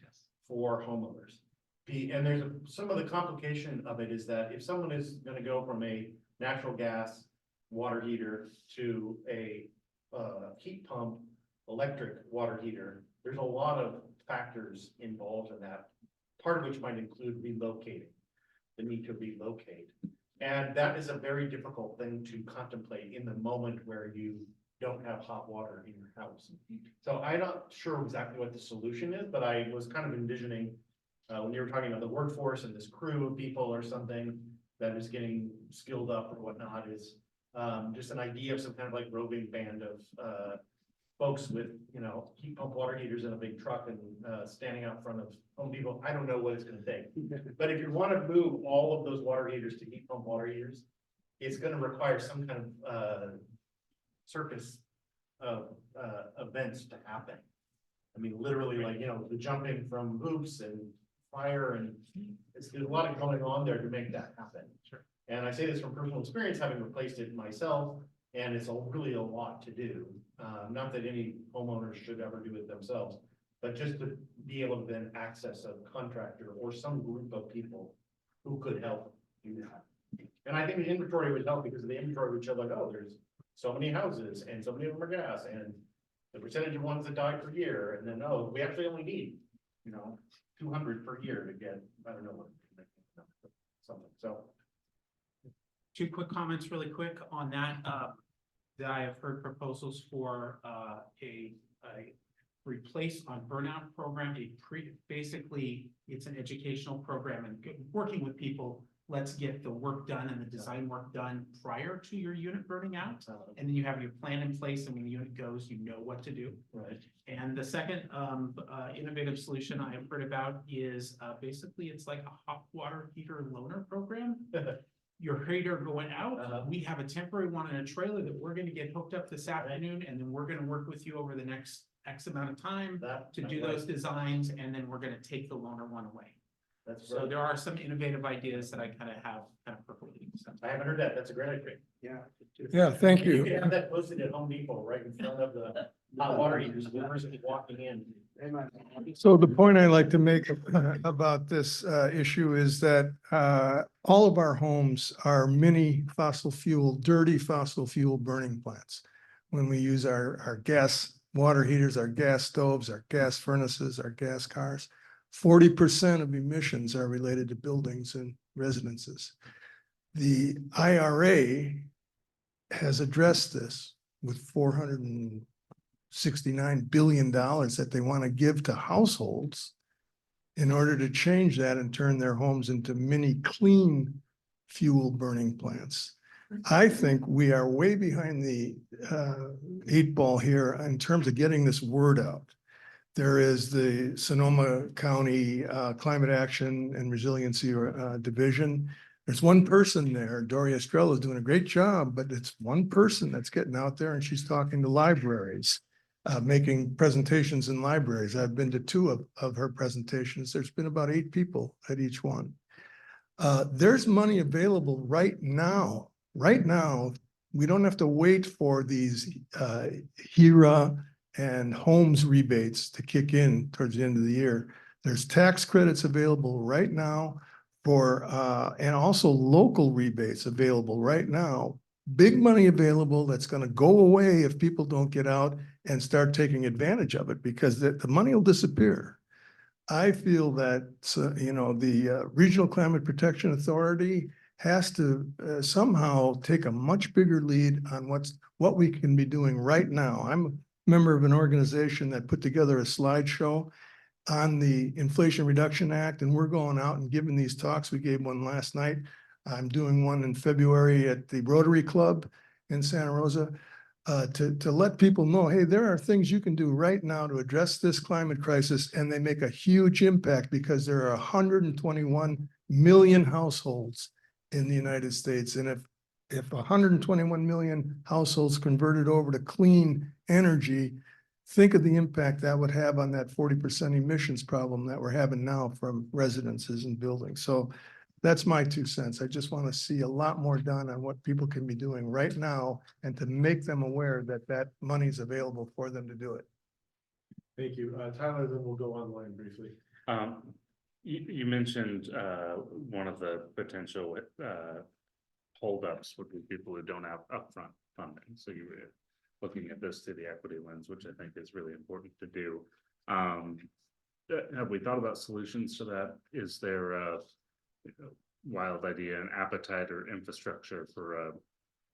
for homeowners. And there's some of the complication of it is that if someone is going to go from a natural gas water heater to a heat pump electric water heater, there's a lot of factors involved in that, part of which might include relocating, the need to relocate. And that is a very difficult thing to contemplate in the moment where you don't have hot water in your house. So I'm not sure exactly what the solution is, but I was kind of envisioning when you were talking about the workforce and this crew of people or something that is getting skilled up or whatnot, is just an idea of some kind of like roving band of folks with, heat pump water heaters in a big truck and standing out front of Home Depot. I don't know what it's going to take, but if you want to move all of those water heaters to heat pump water heaters, it's going to require some kind of circus of events to happen. I mean, literally, like, the jumping from hoops and fire, and there's a lot going on there to make that happen. Sure. And I say this from personal experience, having replaced it myself, and it's really a lot to do. Not that any homeowners should ever do it themselves, but just to be able to then access a contractor or some group of people who could help do that. And I think the inventory would help because the inventory would show like, oh, there's so many houses and so many of them are gas and the percentage of ones that die per year. And then, oh, we actually only need, 200 per year to get, I don't know what, something. So. Two quick comments really quick on that. That I have heard proposals for a replace on burnout program. Basically, it's an educational program and working with people. Let's get the work done and the design work done prior to your unit burning out. And then you have your plan in place, and when the unit goes, you know what to do. Right. And the second innovative solution I have heard about is basically it's like a hot water heater loaner program. Your heater going out, we have a temporary one in a trailer that we're going to get hooked up this afternoon, and then we're going to work with you over the next X amount of time to do those designs, and then we're going to take the loaner one away. So there are some innovative ideas that I kind of percolating. I haven't heard that. That's a great idea. Yeah. Yeah, thank You you. can have that posted at Home Depot right in front of the hot water heaters. Whoever's walking in. So the point I like to make about this issue is that all of our homes are mini dirty fossil fuel burning plants. When we use our gas water heaters, our gas stoves, our gas furnaces, our gas cars, 40% of emissions are related to buildings and residences. The IRA has addressed this with $400 $69 billion that they want to give to households in order to change that and turn their homes into mini clean fuel burning plants. I think we are way behind the 8 ball here in terms of getting this word out. There is the Sonoma County Climate Action and Resiliency Division. There's one person there, Doria Estrella, is doing a great job, but it's one person that's getting out there and she's talking to libraries, making presentations in libraries. I've been to 2 of her presentations. There's been about 8 people at each one. There's money available right now. Right now, we don't have to wait for these HERA and homes rebates to kick in towards the end of the year. There's tax credits available right now for, and also local rebates available right now. Big money available that's going to go away if people don't get out and start taking advantage of it, because the money will disappear. I feel that, you know, the Regional Climate Protection Authority has to somehow take a much bigger lead on what we can be doing right now. I'm a member of an organization that put together a slideshow on the Inflation Reduction Act, and we're going out and giving these talks. We gave one last night. I'm doing one in February at the Rotary Club in Santa Rosa to let people know, hey, there are things you can do right now to address this climate crisis, and they make a huge impact because there are 121 million households in the United States. And if 121 million households converted over to clean energy, think of the impact that would have on that 40% emissions problem that we're having now from residences and buildings. So that's my 2 cents. I just want to see a lot more done on what people can be doing right now and to make them aware that that money is available for them to do it. Thank you. Tyler, then we'll go online briefly. You mentioned one of the potential holdups would be people who don't have upfront funding. So you were looking at this through the equity lens, which I think is really important to do. Have we thought about solutions to that? Is there a wild idea, an appetite or infrastructure for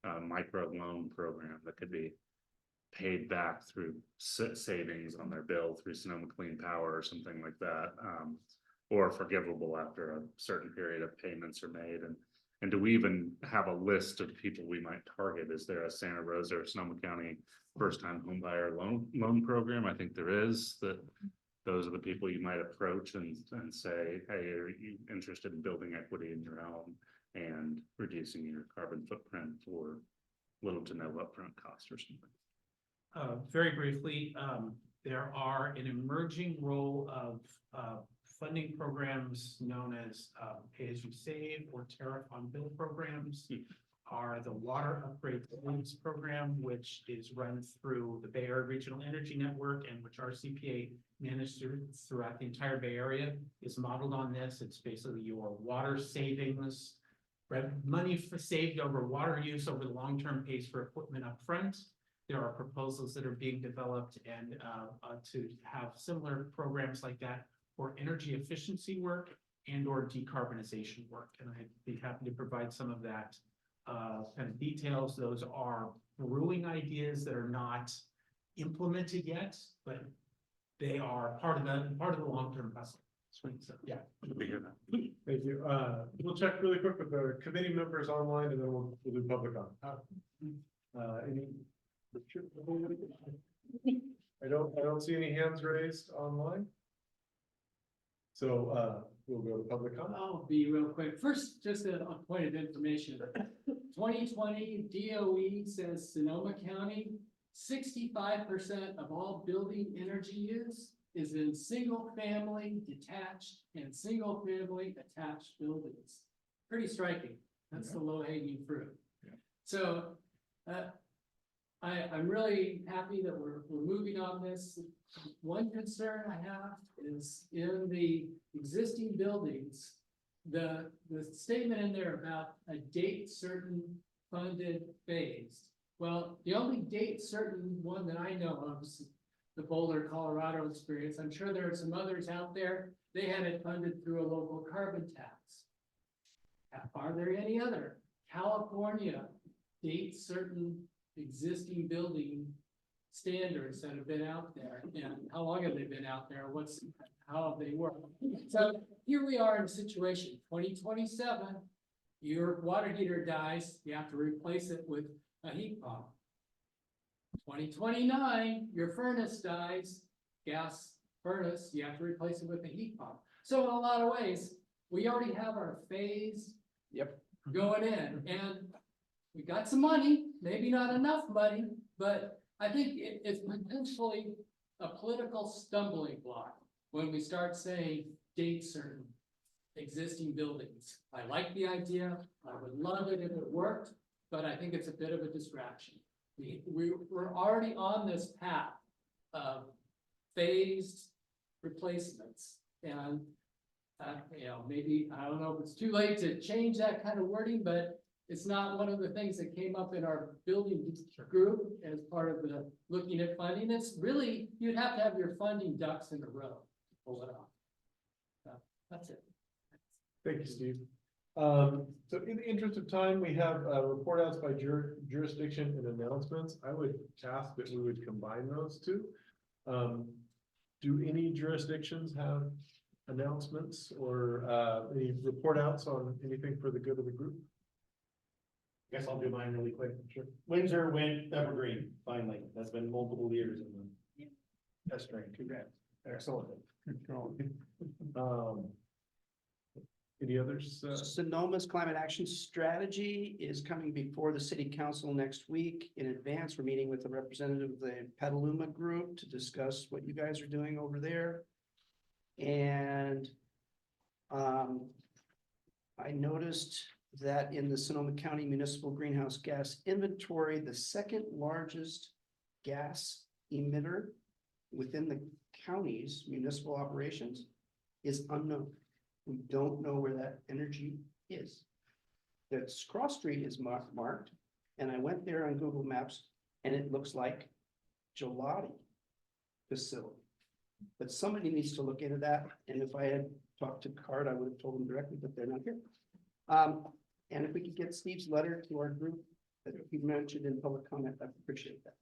a micro loan program that could be paid back through savings on their bill through Sonoma Clean Power or something like that, or forgivable after a certain period of payments are made? And do we even have a list of people we might target? Is there a Santa Rosa or Sonoma County first-time home buyer loan program? I think there is. Those are the people you might approach and say, hey, are you interested in building equity in your home and reducing your carbon footprint for little to no upfront cost or something? Very briefly, there are an emerging role of funding programs known as pay-as-you-save or tariff-on-bill programs. Are the water upgrade loans program, which is run through the Bay Area Regional Energy Network and which RCPA managed throughout the entire Bay Area, is modeled on this. It's basically your water savings, money saved over water use over the long term pays for equipment up front. There are proposals that are being developed and to have similar programs like that for energy efficiency work and or decarbonization work. And I'd be happy to provide some of that kind of details. Those are brewing ideas that are not implemented yet, but they are part of the long-term puzzle. So, yeah. Thank you. We'll check really quick with the committee members online, and then we'll do public comment. Any? I don't see any hands raised online. So we'll go to public comment. I'll be real quick. First, just a point of information. 2020 DOE says Sonoma County, 65% of all building energy use is in single family detached and single family attached buildings. Pretty striking. That's the low hanging fruit. So I'm really happy that we're moving on this. One concern I have is in the existing buildings, the statement in there about a date certain funded phased. Well, the only date certain one that I know of is the Boulder, Colorado experience. I'm sure there are some others out there. They had it funded through a local carbon tax. Are there any other? California, date certain existing building standards that have been out there, and how long have they been out there? How have they worked? So here we are in a situation, 2027, your water heater dies, you have to replace it with a heat pump. 2029, your furnace dies, gas furnace, you have to replace it with a heat pump. So in a lot of ways, we already have our phase going in, and we got some money, maybe not enough money, but I think it's potentially a political stumbling block when we start saying date certain existing buildings. I like the idea, I would love it if it worked, but I think it's a bit of a distraction. We're already on this path of phased replacements, and you know, maybe, I don't know if it's too late to change that kind of wording, but it's not one of the things that came up in our building group as part of the looking at funding. It's really, you'd have to have your funding ducks in a row to pull it off. So that's it. Thank you, Steve. So in the interest of time, we have report outs by jurisdiction and announcements. I would ask that we would combine those two. Do any jurisdictions have announcements or any report outs on anything for the good of the group? Guess I'll do mine really quick. Sure. Windsor went evergreen, finally. That's been multiple years in the test train. Congrats. Excellent. Any others? Sonoma's climate action strategy is coming before the city council next week. In advance, we're meeting with a representative of the Petaluma group to discuss what you guys are doing over there. And I noticed that in the Sonoma County Municipal Greenhouse Gas Inventory, the second largest gas emitter within the county's municipal operations is unknown. We don't know where that energy is. That's cross street is marked, and I went there on Google Maps, and it looks like Gelati facility. But somebody needs to look into that, and if I had talked to CARD, I would have told them directly, but they're not here. And if we could get Steve's letter to our group that he mentioned in public comment, I'd appreciate that.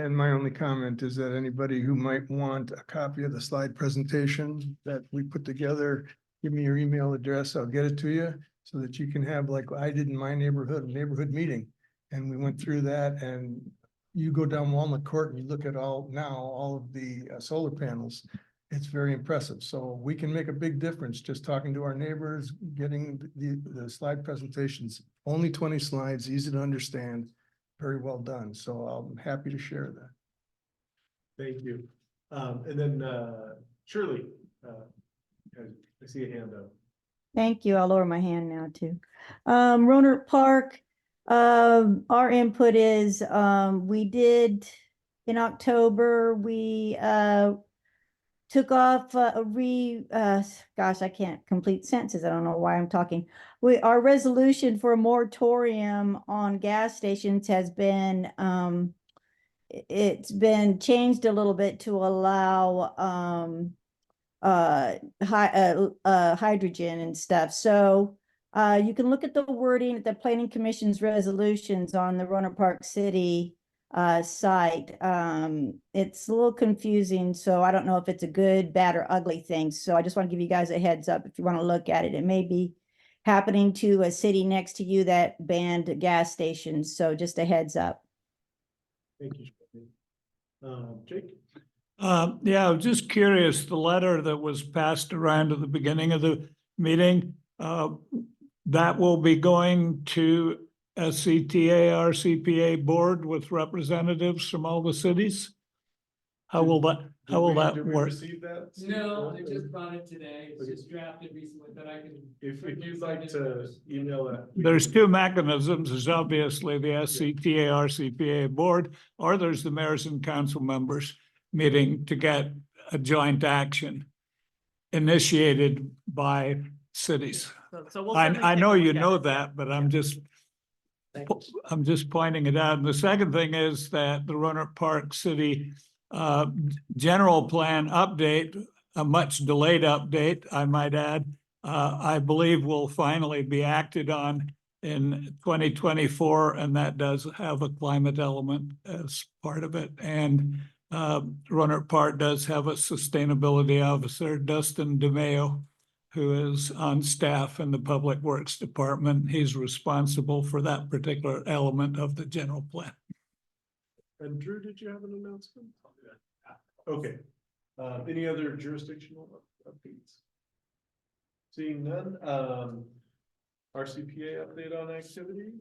And my only comment is that anybody who might want a copy of the slide presentation that we put together, give me your email address, I'll get it to you so that you can have, like I did in my neighborhood, a neighborhood meeting. And we went through that, and you go down Walnut Court and you look at all of the solar panels. It's very impressive. So we can make a big difference just talking to our neighbors, getting the slide presentations, only 20 slides, easy to understand, very well done. So I'm happy to share that. Thank you. And then Shirley, I see a hand up. Thank you. I'll lower my hand now too. Rohnert Park, our input is, we did in October, we took off gosh, I can't complete sentences. I don't know why I'm talking. Our resolution for a moratorium on gas stations has been, it's been changed a little bit to allow hydrogen and stuff. So you can look at the wording at the Planning Commission's resolutions on the Rohnert Park City site. It's a little confusing, so I don't know if it's a good, bad, or ugly thing. So I just want to give you guys a heads up if you want to look at it. It may be happening to a city next to you that banned gas stations. So just a heads up. Thank you, Jake. Yeah, I was just curious, the letter that was passed around at the beginning of the meeting, that will be going to SCTA, RCPA board with representatives from all the cities? How will that Did we work? receive that? No, I just brought it today. It's just drafted recently, but I can. If you'd like to email that. There's two mechanisms. There's obviously the SCTA, RCPA board, or there's the mayors and council members meeting to get a joint action initiated by cities. So we'll I certainly know take a you look at know it. that, but I'm just pointing it out. And the second thing is that the Rohnert Park City general plan update, a much delayed update, I might add, I believe will finally be acted on in 2024, and that does have a climate element as part of it. And Roanoke Park does have a sustainability officer, Dustin DeMayo, who is on staff in the Public Works Department. He's responsible for that particular element of the general plan. And Drew, did you have an announcement? Okay, any other jurisdictional updates? Seeing none, RCPA update on activity?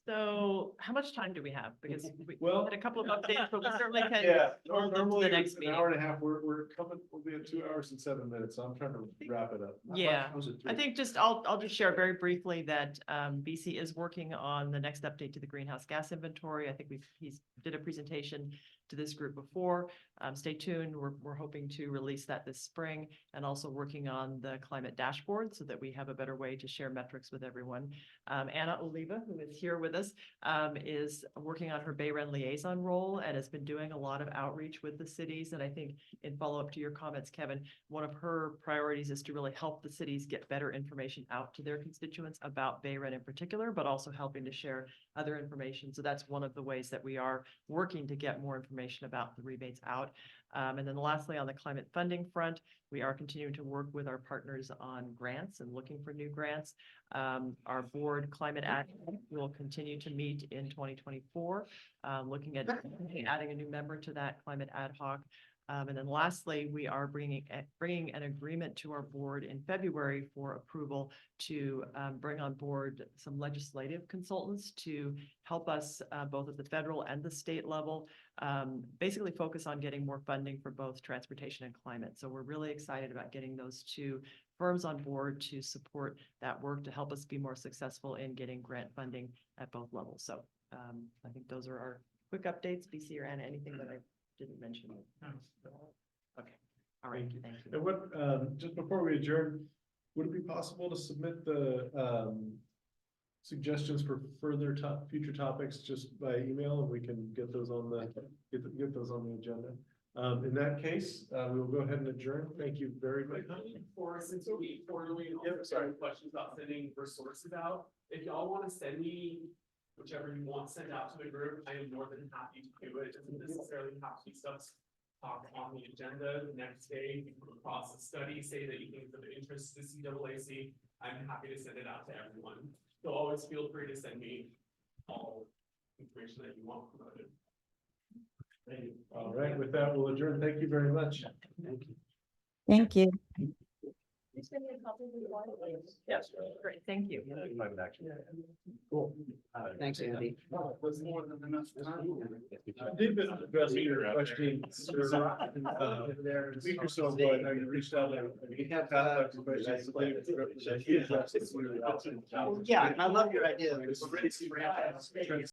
So how much time do we have? Because we Well- had a couple of updates, but we certainly can. Yeah, roll them to normally the next it's an meeting. hour and a half, we're coming, we'll be at 2 hours and 7 minutes, so I'm trying to wrap it up. Yeah, I think I'll just share very briefly that BC is working on the next update to the greenhouse gas inventory. I think he's did a presentation to this group before. Stay tuned. We're hoping to release that this spring, and also working on the climate dashboard so that we have a better way to share metrics with everyone. Anna Oliva, who is here with us, is working on her Bay Ren liaison role and has been doing a lot of outreach with the cities. And I think in follow-up to your comments, Kevin, one of her priorities is to really help the cities get better information out to their constituents about Bay Ren in particular, but also helping to share other information. So that's one of the ways that we are working to get more information about the rebates out. And then lastly, on the climate funding front, we are continuing to work with our partners on grants and looking for new grants. Our board Climate Act will continue to meet in 2024, looking at adding a new member to that climate ad hoc. And then lastly, we are bringing an agreement to our board in February for approval to bring on board some legislative consultants to help us both at the federal and the state level, basically focus on getting more funding for both transportation and climate. So we're really excited about getting those two firms on board to support that work to help us be more successful in getting grant funding at both levels. So I think those are our quick updates. BC or Anna, anything that I didn't mention? Okay, all right, thank you. And what, just before we adjourn, would it be possible to submit the suggestions for further future topics just by email, and we can get those on the get those on the agenda? In that case, we will go ahead and adjourn. Thank you very much. Since we formally started questions about sending resources out, if y'all want to send me whichever you want sent out to the group, I am more than happy to do it. It doesn't necessarily have to be stuff talked on the agenda the next day. You come across a study, say that you think is of interest to CAAC, I'm happy to send it out to everyone. So always feel free to send me all information that you want promoted. Thank you. All right, with that, we'll adjourn. Thank you very much. Thank you. Thank you. Yes, great, thank you. Cool. Thanks, Andy. They've been addressing your questions a week or so ago. I know you reached out. Yeah, I love your idea.